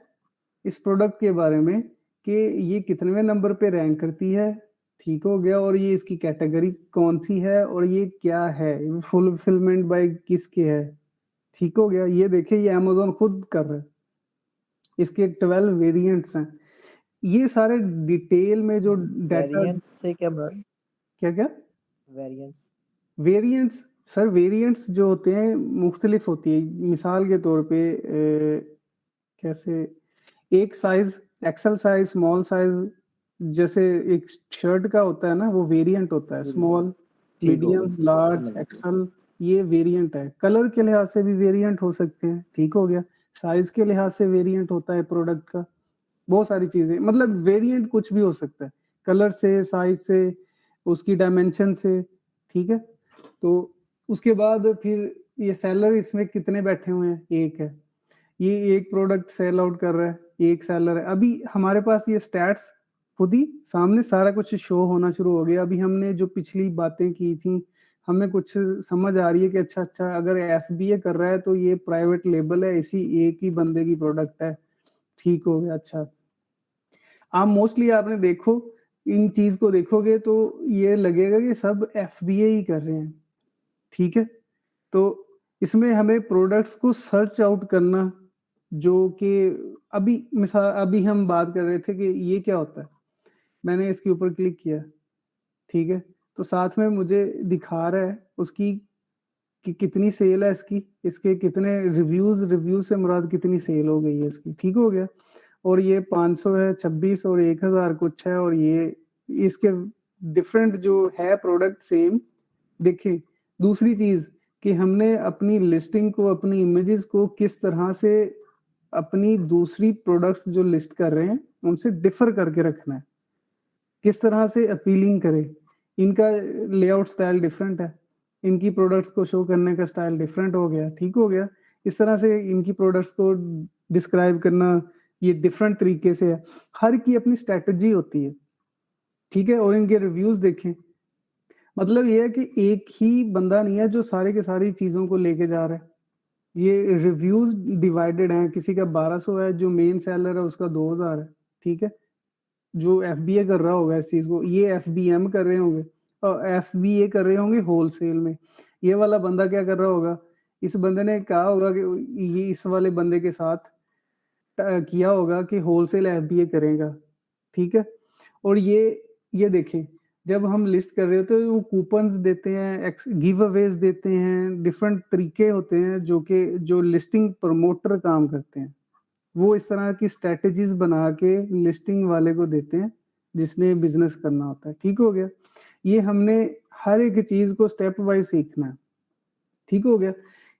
इस प्रोडक्ट के बारे में कि ये कितनेवें नंबर पे रैंक करती है, ठीक हो गया, और ये इसकी कैटेगरी कौन सी है, और ये क्या है, फुलफिलमेंट बाय किसके है, ठीक हो गया। ये देखिए ये अमेज़न खुद कर रहा है, इसके 12 वेरिएंट्स हैं। ये सारे डिटेल में जो डाटा, वेरिएंट्स से क्या मुराद? क्या क्या वेरिएंट्स? वेरिएंट्स सर, वेरिएंट्स जो होते हैं मुख्तलिफ होती है। मिसाल के तौर पे कैसे, एक size XL size, small size, जैसे एक शर्ट का होता है ना, वो वेरिएंट होता है, स्मॉल, ठीक हो मीडियम, गया, लार्ज, समझ गया। एक्सेल, ये वेरिएंट है। कलर के लिहाज से भी वेरिएंट हो सकते हैं, ठीक हो गया। साइज के लिहाज से वेरिएंट होता है प्रोडक्ट का, बहुत सारी चीजें, मतलब वेरिएंट कुछ भी हो सकता है, कलर से, साइज से, उसकी डायमेंशन से, ठीक है। तो उसके बाद फिर ये सेलर इसमें कितने बैठे हुए हैं, एक है, ये एक प्रोडक्ट सेल आउट कर रहा है, एक सेलर है। अभी हमारे पास ये स्टैट्स खुद ही सामने सारा कुछ शो होना शुरू हो गया। अभी हमने जो पिछली बातें की थी, हमें कुछ समझ आ रही है कि अच्छा अगर एफबीए कर रहा है तो ये प्राइवेट लेबल है, इसी एक ही बंदे की प्रोडक्ट है, ठीक हो गया। अच्छा, आप मोस्टली आपने देखो, इन चीज को देखोगे तो ये लगेगा कि सब एफबीए ही कर रहे हैं, ठीक है। तो इसमें हमें प्रोडक्ट्स को सर्च आउट करना, जो कि अभी हम बात कर रहे थे कि ये क्या होता है, मैंने इसके ऊपर क्लिक किया, ठीक है, तो साथ में मुझे दिखा रहा है उसकी कि कितनी सेल है इसकी, इसके कितने रिव्यूज से मुराद कितनी सेल हो गई है इसकी, ठीक हो गया। और ये 500 है, 26 और 1000 कुछ है, और ये इसके डिफरेंट जो है प्रोडक्ट सेम। देखिए दूसरी चीज कि हमने अपनी लिस्टिंग को, अपनी इमेजेस को किस तरह से अपनी दूसरी प्रोडक्ट्स जो लिस्ट कर रहे हैं उनसे डिफर करके रखना है, किस तरह से अपीलिंग करे। इनका लेआउट स्टाइल डिफरेंट है, इनकी प्रोडक्ट्स को शो करने का स्टाइल डिफरेंट हो गया, ठीक हो गया। इस तरह से इनकी प्रोडक्ट्स को डिस्क्राइब करना ये डिफरेंट तरीके से है, हर की अपनी स्ट्रेटजी होती है, ठीक है। और इनके रिव्यूज देखें, मतलब ये है कि एक ही बंदा नहीं है जो सारे के सारी चीजों को लेके जा रहा है, ये रिव्यूज डिवाइडेड हैं। किसी का 1200 है, जो मेन सेलर है उसका 2000 है, ठीक है। जो एफबीए कर रहा होगा इस चीज को, ये एफबीएम कर रहे होंगे और एफबीए कर रहे होंगे होलसेल में। ये वाला बंदा क्या कर रहा होगा, इस बंदे ने कहा होगा कि ये इस वाले बंदे के साथ किया होगा कि होलसेल एफबीए करेगा, ठीक है। और ये देखें, जब हम लिस्ट कर रहे होते हैं वो कूपन्स देते हैं, गिव अवेज देते हैं, डिफरेंट तरीके होते हैं जो लिस्टिंग प्रमोटर काम करते हैं, वो इस तरह की स्ट्रेटजीज बना के लिस्टिंग वाले को देते हैं जिसने बिजनेस करना होता है, ठीक हो गया। ये हमने हर एक चीज को स्टेप वाइज सीखना है, ठीक हो गया।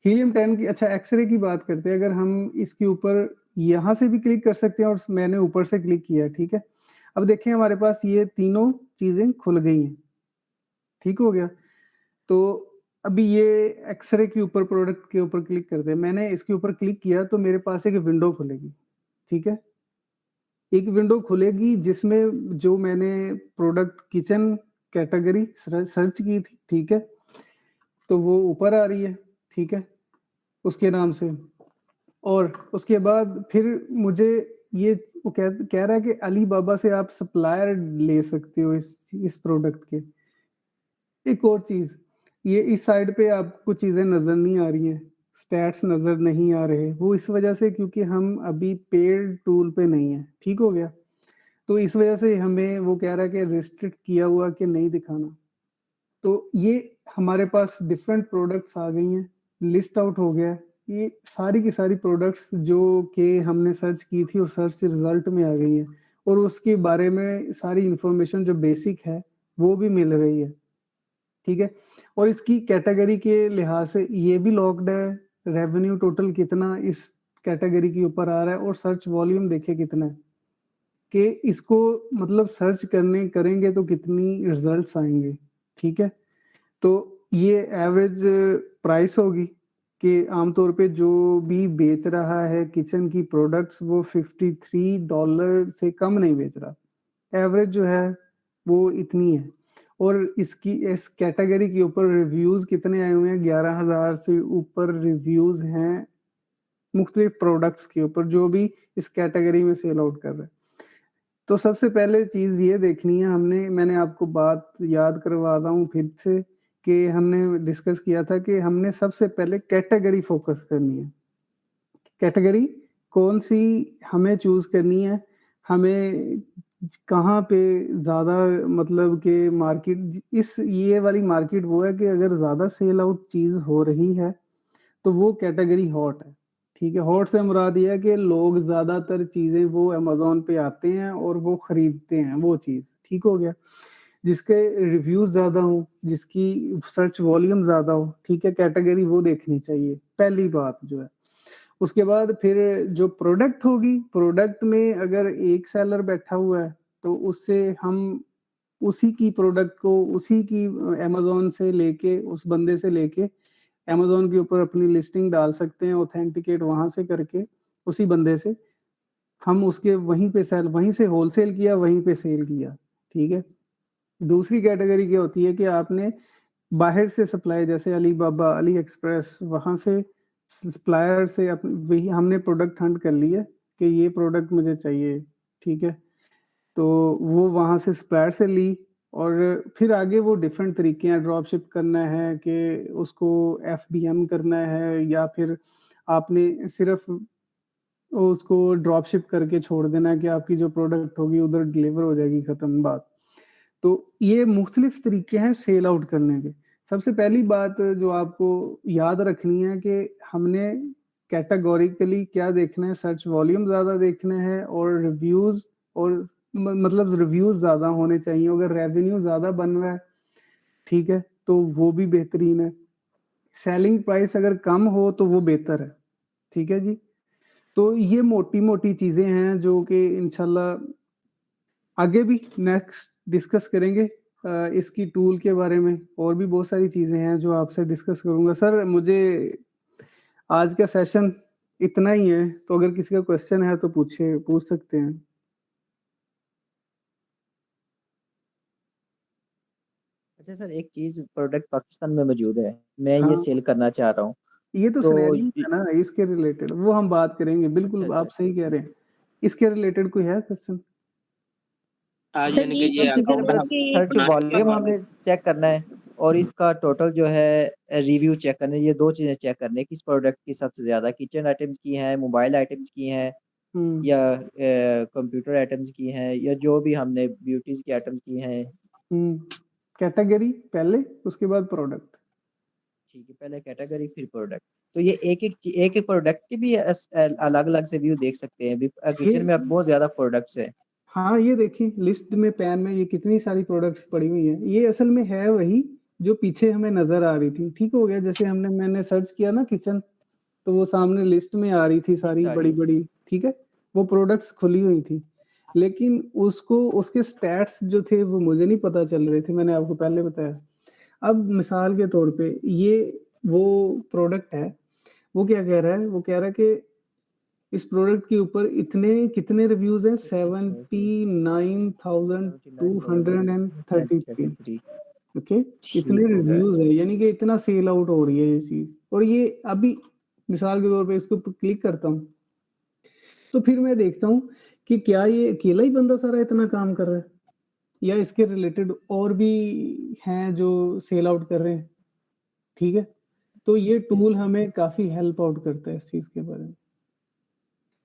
हीलियम 10 की, अच्छा एक्सरे की बात करते हैं, अगर हम इसके ऊपर यहाँ से भी क्लिक कर सकते हैं और मैंने ऊपर से क्लिक किया, ठीक है। अब देखें हमारे पास ये तीनों चीजें खुल गई हैं, ठीक हो गया। तो अभी ये एक्सरे के ऊपर, प्रोडक्ट के ऊपर क्लिक करते हैं, मैंने इसके ऊपर क्लिक किया तो मेरे पास एक विंडो खुलेगी, ठीक है। एक विंडो खुलेगी जिसमें जो मैंने प्रोडक्ट किचन कैटेगरी सर्च की थी, ठीक है, तो वो ऊपर आ रही है, ठीक है, उसके नाम से। और उसके बाद फिर मुझे ये वो कह रहा है कि अली बाबा से आप सप्लायर ले सकते हो इस प्रोडक्ट के। एक और चीज, ये इस साइड पे आपको चीजें नजर नहीं आ रही हैं, स्टैट्स नजर नहीं आ रहे, वो इस वजह से क्योंकि हम अभी पेड टूल पे नहीं है, ठीक हो गया। तो इस वजह से हमें वो कह रहा है कि रिस्ट्रिक्ट किया हुआ कि नहीं दिखाना। तो ये हमारे पास डिफरेंट प्रोडक्ट्स आ गई हैं, लिस्ट आउट हो गया है। ये सारी की सारी प्रोडक्ट्स जो कि हमने सर्च की थी और सर्च रिजल्ट में आ गई है, और उसके बारे में सारी इंफॉर्मेशन जो बेसिक है वो भी मिल रही है, ठीक है। और इसकी कैटेगरी के लिहाज से ये भी लॉक्ड है, रेवेन्यू टोटल कितना इस कैटेगरी के ऊपर आ रहा है, और सर्च वॉल्यूम देखे कितना है, कि इसको मतलब सर्च करेंगे तो कितनी रिजल्ट्स आएंगे, ठीक है। तो ये एवरेज प्राइस होगी कि आमतौर पे जो भी बेच रहा है किचन की प्रोडक्ट्स वो $53 से कम नहीं बेच रहा, एवरेज जो है वो इतनी है। और इसकी इस कैटेगरी के ऊपर रिव्यूज कितने आए हुए हैं, 11,000 से ऊपर रिव्यूज हैं मुख्तलिफ प्रोडक्ट्स के ऊपर जो भी इस कैटेगरी में सेल आउट कर रहे हैं। तो सबसे पहले चीज ये देखनी है, मैंने आपको बात याद करवा रहा हूँ फिर से, कि हमने डिस्कस किया था कि हमने सबसे पहले कैटेगरी फोकस करनी है। कैटेगरी कौन सी हमें चूज करनी है, हमें कहाँ पे ज्यादा, मतलब कि मार्केट, ये वाली मार्केट वो है कि अगर ज्यादा सेल आउट चीज हो रही है तो वो कैटेगरी हॉट है, ठीक है, हॉट से मुराद ये है कि लोग ज़्यादातर चीज़ें वो अमेज़न पे आते हैं और वो खरीदते हैं वो चीज़, ठीक हो गया। जिसके रिव्यूज़ ज़्यादा हों, जिसकी सर्च वॉल्यूम ज़्यादा हो, ठीक है, कैटेगरी वो देखनी चाहिए, पहली बात जो है। उसके बाद फिर जो प्रोडक्ट होगी, प्रोडक्ट में अगर एक सेलर बैठा हुआ है, तो उससे हम उसी की प्रोडक्ट को उसी की अमेज़न से लेके उस बंदे से लेके अमेज़न के ऊपर अपनी लिस्टिंग डाल सकते हैं, ऑथेंटिकेट वहाँ से करके उसी बंदे से, हम उसके वहीं से होलसेल किया, वहीं पे सेल किया, ठीक है। दूसरी कैटेगरी क्या होती है कि आपने बाहर से सप्लाई जैसे अलीबाबा, अली एक्सप्रेस वहाँ से सप्लायर से वही हमने प्रोडक्ट हंट कर लिया कि ये प्रोडक्ट मुझे चाहिए, ठीक है। तो वो वहाँ से सप्लायर से ली और फिर आगे वो डिफरेंट तरीके हैं, ड्रॉप शिप करना है कि उसको एफबीएम करना है या फिर आपने सिर्फ़ उसको ड्रॉप शिप करके छोड़ देना है कि आपकी जो प्रोडक्ट होगी उधर डिलीवर हो जाएगी, खत्म बात। तो ये मुख्तलिफ तरीके हैं सेल आउट करने के। सबसे पहली बात जो आपको याद रखनी है कि हमने कैटेगोरिकली क्या देखना है, सर्च वॉल्यूम ज़्यादा देखना है और रिव्यूज़ और मतलब रिव्यूज़ ज़्यादा होने चाहिए। अगर रेवेन्यू ज़्यादा बन रहा है, ठीक है, तो वो भी बेहतरीन है। सेलिंग प्राइस अगर कम हो तो वो बेहतर है, ठीक है जी। तो ये मोटी-मोटी चीज़ें हैं जो कि इंशाल्लाह आगे भी नेक्स्ट डिस्कस करेंगे इसकी टूल के बारे में और भी बहुत सारी चीज़ें हैं जो आपसे डिस्कस करूँगा। सर मुझे आज का सेशन इतना ही है, तो अगर किसी का क्वेश्चन है तो पूछ सकते हैं। अच्छा सर, एक चीज़ प्रोडक्ट पाकिस्तान में मौजूद है, मैं ये हाँ। सेल करना चाह रहा हूँ, ये तो तो सिनेरियो है ना, इसके रिलेटेड वो हम बात करेंगे, बिल्कुल अच्छा, आप सही कह रहे हैं। इसके रिलेटेड कोई है क्वेश्चन? आज सर यानी कि ये ये सबसे इधर पहले अकाउंट मैं बस हम के सर्च बनाने के वॉल्यूम बाद हमने चेक करना है और इसका टोटल जो है रिव्यू चेक करने, ये 2 चीज़ें चेक करनी है, किस प्रोडक्ट की सबसे ज़्यादा किचन आइटम्स की हैं, मोबाइल आइटम्स की हैं हुँ, या कंप्यूटर आइटम्स की हैं या जो भी हमने ब्यूटीज़ की आइटम्स की हैं। हुँ। कैटेगरी पहले, उसके बाद प्रोडक्ट। ठीक है, पहले कैटेगरी फिर प्रोडक्ट। तो ये एक-एक प्रोडक्ट के भी अलग-अलग से व्यू देख सकते हैं। ये किचन में अब बहुत ज़्यादा प्रोडक्ट्स हैं। हाँ, ये देखिए लिस्ट में पैन में ये कितनी सारी प्रोडक्ट्स पड़ी हुई हैं। ये असल में है वही जो पीछे हमें नज़र आ रही थी, ठीक हो गया? जैसे मैंने सर्च किया ना किचन, तो वो सामने लिस्ट में आ रही थी लिस्ट सारी आ रही है। बड़ी-बड़ी, ठीक है? वो प्रोडक्ट्स खुली हुई थी। लेकिन उसके स्टैट्स जो थे वो मुझे नहीं पता चल रहे थे, मैंने आपको पहले बताया। अब मिसाल के तौर पे ये वो प्रोडक्ट है, वो क्या कह रहा है? वो कह रहा है कि इस प्रोडक्ट के ऊपर इतने कितने रिव्यूज़ हैं? 79,233 79,233 ओके, इतने ठीक हो गया। रिव्यूज़ हैं, यानी कि इतना सेल आउट हो रही है ये चीज़ और ये अभी मिसाल के तौर पे इसको क्लिक करता हूँ, तो फिर मैं देखता हूँ कि क्या ये अकेला ही बंदा सारा इतना काम कर रहा है या इसके रिलेटेड और भी हैं जो सेल आउट कर रहे हैं, ठीक है? तो ये टूल हमें काफ़ी हेल्प आउट करता है इस चीज़ के बारे में।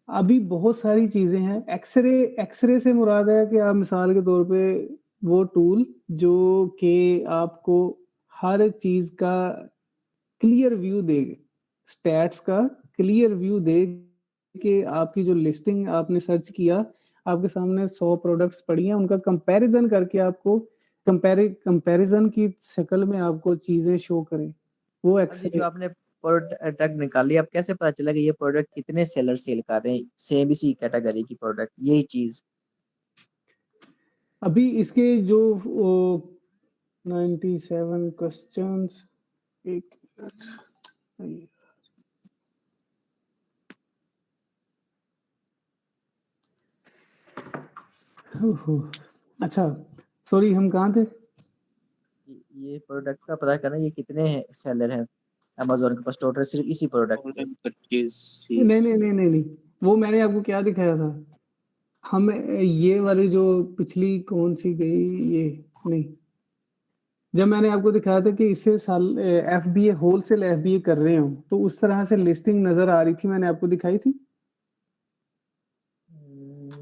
अभी बहुत सारी चीज़ें हैं, एक्स-रे से मुराद है कि आप मिसाल के तौर पे वो टूल जो कि आपको हर चीज़ का क्लियर व्यू देगा, स्टैट्स का क्लियर व्यू दे कि आपकी जो लिस्टिंग आपने सर्च किया, आपके सामने 100 प्रोडक्ट्स पड़ी हैं, उनका कंपैरिज़न करके आपको कंपैरिज़न की शक्ल में आपको चीज़ें शो करे, वो अब ये एक्स-रे। जो आपने प्रोडक्ट निकाली, अब कैसे पता चला कि ये प्रोडक्ट कितने सेलर सेल कर रहे हैं, सेम इसी कैटेगरी की प्रोडक्ट, यही चीज़? अभी इसके जो वो 97 क्वेश्चंस 1 मिनट ओहो! अच्छा, सॉरी हम कहाँ थे? ये प्रोडक्ट का पता करना, ये कितने सेलर हैं अमेज़न के पास टोटल सिर्फ इसी प्रोडक्ट के? 25 नहीं, वो मैंने आपको क्या दिखाया था? हम ये वाली जो पिछली कौन-सी गई ये नहीं, जब मैंने आपको दिखाया था कि इससे एफबीए होलसेल एफबीए कर रहे हो, तो उस तरह से लिस्टिंग नज़र आ रही थी, मैंने आपको दिखाई थी?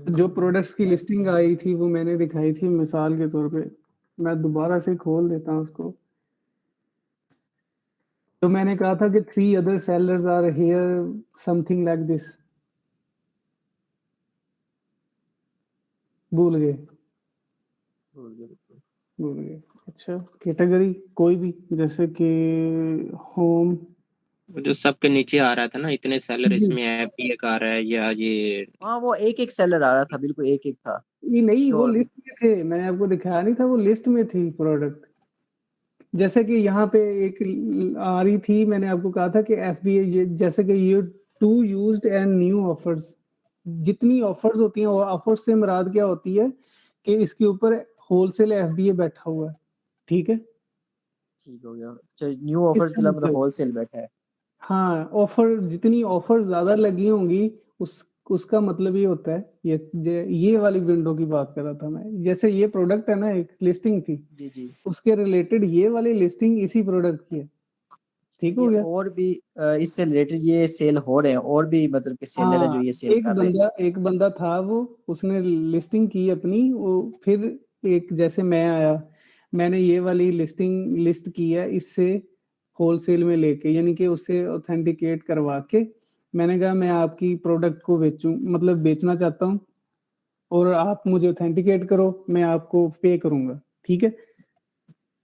जो प्रोडक्ट्स की लिस्टिंग आई थी वो मैंने दिखाई थी मिसाल के तौर पे। मैं दोबारा से खोल देता हूँ उसको। तो मैंने कहा था कि 3 other sellers are here, something like this. भूल गए। अच्छा, कैटेगरी कोई भी, जैसे कि होम। वो जो सबके नीचे आ रहा था ना, इतने सेलर जी। इसमें ऐप भी एक आ रहा है, या ये हाँ, वो एक-एक सेलर आ रहा था, बिल्कुल एक-एक था। ये नहीं, वो और लिस्ट में थे, मैंने आपको दिखाया नहीं था, वो लिस्ट में थी प्रोडक्ट। जैसे कि यहाँ पे एक आ रही थी, मैंने आपको कहा था कि FBA, ये जैसे कि ये 2 यूज्ड एंड न्यू ऑफर्स, जितनी ऑफर्स होती हैं, वो ऑफर्स से मुराद क्या होती है कि इसके ऊपर होलसेल FBA बैठा हुआ है, ठीक है? ठीक हो गया। अच्छा, न्यू ऑफर्स इसका के मतलब मतलब होलसेल बैठा है। हाँ, ऑफर जितनी ऑफर ज्यादा लगी होंगी उसका मतलब ये होता है, ये वाली विंडो की बात कर रहा था मैं। जैसे ये प्रोडक्ट है ना, एक लिस्टिंग थी, जी, जी। उसके रिलेटेड ये वाली लिस्टिंग इसी प्रोडक्ट की है, ठीक हो ये गया? और भी इससे रिलेटेड ये सेल हो रहे हैं, और भी मतलब कि सेलर है जो हाँ, ये सेल कर रहे हैं। एक बंदा था, वो उसने लिस्टिंग की अपनी, वो फिर एक जैसे मैं आया, मैंने ये वाली लिस्ट की है इससे होलसेल में लेके, यानी कि उससे ऑथेंटिकेट करवा के मैंने कहा मैं आपकी प्रोडक्ट को मतलब बेचना चाहता हूँ, और आप मुझे ऑथेंटिकेट करो, मैं आपको पे करूंगा, ठीक है?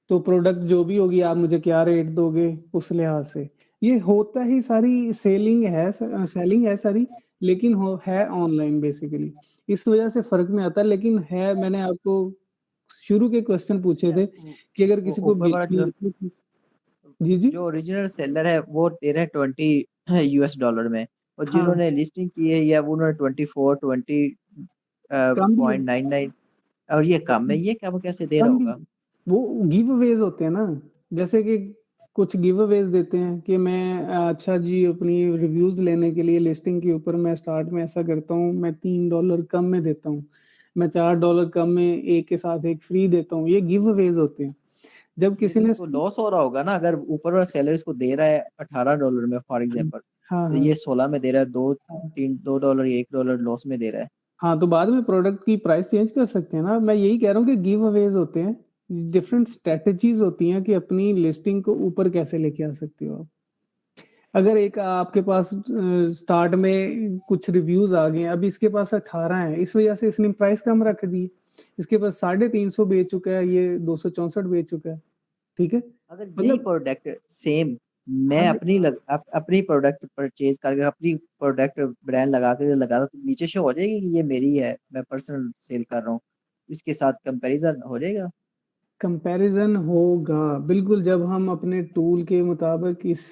तो प्रोडक्ट जो भी होगी, आप मुझे क्या रेट दोगे उस लिहाज से। ये होता ही सारी सेलिंग है सारी, लेकिन है ऑनलाइन बेसिकली, इस वजह से फर्क में आता है। लेकिन है, मैंने आपको शुरू के क्वेश्चन पूछे थे कि अगर वो किसी को ऊपर वाला जो जी जो ओरिजिनल सेलर है वो दे रहा है $20 में, और हाँ, जिन्होंने लिस्टिंग की है या वो उन्होंने 24 कम भी है, 20.99, और ये कम है, ये कम कैसे दे रहा कम भी, होगा? वो गिव अवेज होते हैं ना, जैसे कि कुछ गिव अवेज देते हैं कि मैं अच्छा जी, अपनी रिव्यूज लेने के लिए लिस्टिंग के ऊपर मैं स्टार्ट में ऐसा करता हूँ, मैं $3 कम में देता हूँ, मैं $4 कम में एक के साथ एक फ्री देता हूँ, ये गिव अवेज होते हैं। जब ये किसी तो ने इसको लॉस हो रहा होगा ना, अगर ऊपर वाला सेलर इसको दे रहा है $18 में फॉर एग्जांपल, हाँ तो हाँ ये 16 में दे रहा है, हाँ $2 या $1 लॉस में दे रहा है। हाँ, तो बाद में प्रोडक्ट की प्राइस चेंज कर सकते हैं ना। मैं यही कह रहा हूँ कि गिव अवेज होते हैं, डिफरेंट स्ट्रेटजीज होती हैं कि अपनी लिस्टिंग को ऊपर कैसे लेके आ सकते हो आप। अगर एक आपके पास स्टार्ट में कुछ रिव्यूज आ गए हैं, अभी इसके पास 18 है, इस वजह से इसने प्राइस कम रख दी, इसके पास 350 बेच चुका है, ये 264 बेच चुका है, ठीक है? अगर यही मतलब प्रोडक्ट सेम मैं अगर अपनी प्रोडक्ट परचेज करके अपनी प्रोडक्ट ब्रांड लगा के लगा दो, तो नीचे शो हो जाएगी कि ये मेरी है, मैं पर्सनल सेल कर रहा हूँ, इसके साथ कंपैरिजन हो जाएगा। कंपैरिजन होगा बिल्कुल, जब हम अपने टूल के मुताबिक इस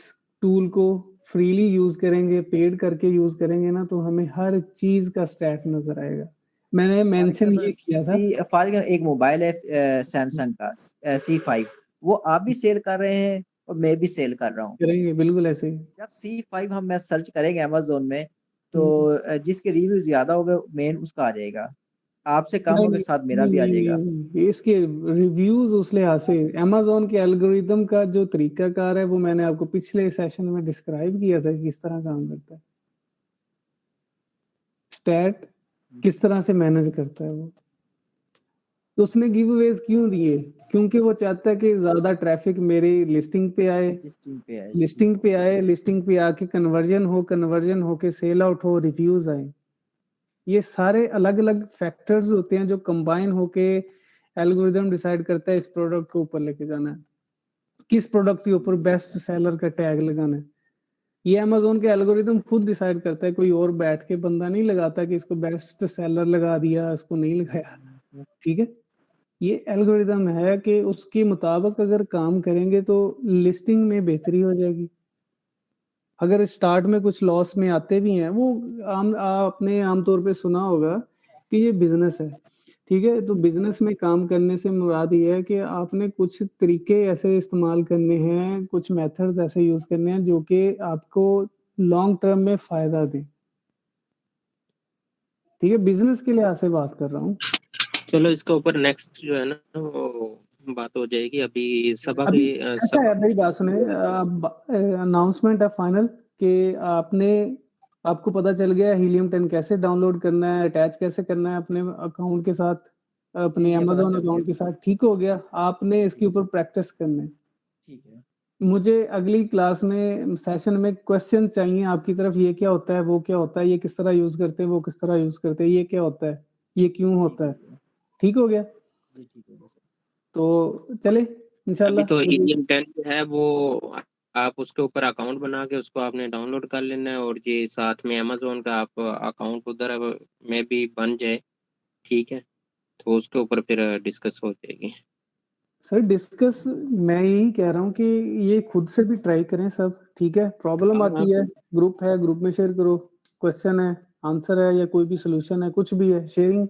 टूल को फ्रीली यूज करेंगे, पेड करके यूज करेंगे ना, तो हमें हर चीज का स्टैट नजर आएगा। मैंने फॉर मेंशन ये एग्जांपल किया था। फॉर एग्जांपल एक मोबाइल है सैमसंग का C5, वो आप भी सेल कर रहे हैं और मैं भी सेल कर रहा हूँ। करेंगे बिल्कुल ऐसे ही। जब C5 हम मैं सर्च करेंगे अमेजोन में, तो हम्म। जिसके रिव्यू ज्यादा होगा मेन उसका आ जाएगा, आपसे कम नहीं होगा नहीं साथ मेरा नहीं भी आ नहीं जाएगा। नहीं नहीं, इसके रिव्यूज उस लिहाज से amazon के एल्गोरिदम का जो तरीकाकार है, वो मैंने आपको पिछले सेशन में डिस्क्राइब किया था कि किस तरह काम करता है, स्टैट किस तरह से मैनेज करता है वो। तो उसने गिव अवेज क्यों दिए? क्योंकि वो चाहता है कि ज्यादा ट्रैफिक मेरी लिस्टिंग पे आए, लिस्टिंग पे है जी। लिस्टिंग पे आके कन्वर्जन होके सेल आउट हो, रिव्यूज आए। ये सारे अलग अलग फैक्टर्स होते हैं जो कंबाइन होके एल्गोरिदम डिसाइड करता है इस प्रोडक्ट को ऊपर लेके जाना है, किस प्रोडक्ट के ऊपर बेस्ट सेलर का टैग लगाना है। ये अमेजोन के एल्गोरिदम खुद डिसाइड करता है, कोई और बैठ के बंदा नहीं लगाता कि इसको बेस्ट सेलर लगा दिया, इसको नहीं लगाया, ठीक है? ये एल्गोरिदम है कि उसके मुताबिक अगर काम करेंगे तो लिस्टिंग में बेहतरी हो जाएगी। अगर स्टार्ट में कुछ लॉस में आते भी हैं, वो आपने आमतौर पे सुना होगा कि ये बिजनेस है, ठीक है? तो बिजनेस में काम करने से मुराद ये है कि आपने कुछ तरीके ऐसे इस्तेमाल करने हैं, कुछ मेथड्स ऐसे यूज करने हैं जो कि आपको लॉन्ग टर्म में फायदा दें, ठीक है? बिजनेस के लिहाज से बात कर रहा हूँ। चलो इसके ऊपर नेक्स्ट जो है ना वो बात हो जाएगी। अभी सभा अभी की ऐसा है, मेरी बात सुने, अनाउंसमेंट है फाइनल कि आपको पता चल गया हीलियम 10 कैसे डाउनलोड करना है, अटैच कैसे करना है अपने अकाउंट के साथ, अपने ये पता अमेजोन चल गया। अकाउंट के साथ, ठीक हो गया? आपने इसके ऊपर प्रैक्टिस करना है, ठीक है। मुझे अगली क्लास में सेशन में क्वेश्चन चाहिए आपकी तरफ, ये क्या होता है, वो क्या होता है, ये किस तरह यूज करते हैं, वो किस तरह यूज करते हैं, ये क्या होता है, ये क्यों होता है। ठीक हो गया? जी ठीक है सर। तो चले अभी इंशाल्लाह। तो EM 10 जो है वो आप उसके ऊपर अकाउंट बना के उसको आपने डाउनलोड कर लेना है, और ये साथ में अमेजोन का आप अकाउंट उधर में भी बन जाए, ठीक है, तो उसके ऊपर फिर डिस्कस हो जाएगी। सर डिस्कस मैं यही कह रहा हूँ कि ये खुद से भी ट्राई करें सब, ठीक है। प्रॉब्लम हाँ, आती है, ग्रुप है, ग्रुप में शेयर करो, क्वेश्चन है, आंसर है, या कोई भी सोल्यूशन है, कुछ भी है, शेयरिंग।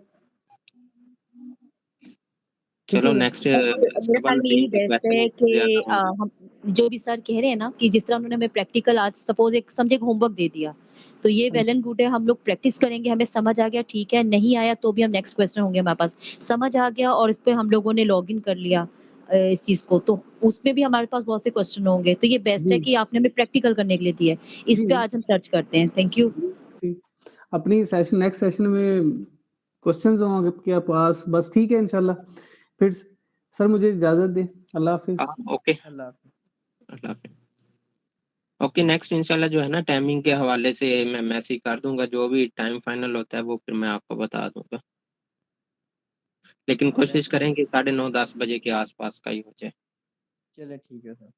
चलो नेक्स्ट मेरे ख्याल में यही बेस्ट है कि हम जो भी सर कह रहे हैं ना कि जिस तरह उन्होंने हमें प्रैक्टिकल आज सपोज एक समझे होमवर्क दे दिया, तो ये वेल एंड गुड है, हम लोग प्रैक्टिस करेंगे, हमें समझ आ गया ठीक है, नहीं आया तो भी हम नेक्स्ट क्वेश्चन होंगे हमारे पास, समझ आ गया और इस पे हम लोगों ने लॉगिन कर लिया इस चीज़ को, तो उसमें भी हमारे पास बहुत से क्वेश्चन होंगे, तो ये बेस्ट है जी। कि आपने हमें प्रैक्टिकल करने के लिए दिया है। इस पे जी। आज हम सर्च करते हैं। Thank you. जी। अपनी सेशन नेक्स्ट सेशन में क्वेश्चंस होंगे आपके पास, बस ठीक है इंशाल्लाह। फिर सर मुझे इजाजत दें, अल्लाह हाफिज। ओके, अल्लाह हाफ़िज़। अल्लाह हाफिज़। ओके, नेक्स्ट इंशाल्लाह जो है ना टाइमिंग के हवाले से मैं मैसेज कर दूंगा, जो भी टाइम फाइनल होता है वो फिर मैं आपको बता दूंगा, लेकिन कोशिश करें कि 9:30-10 बजे के आसपास का ही हो जाए। चलिए ठीक है सर।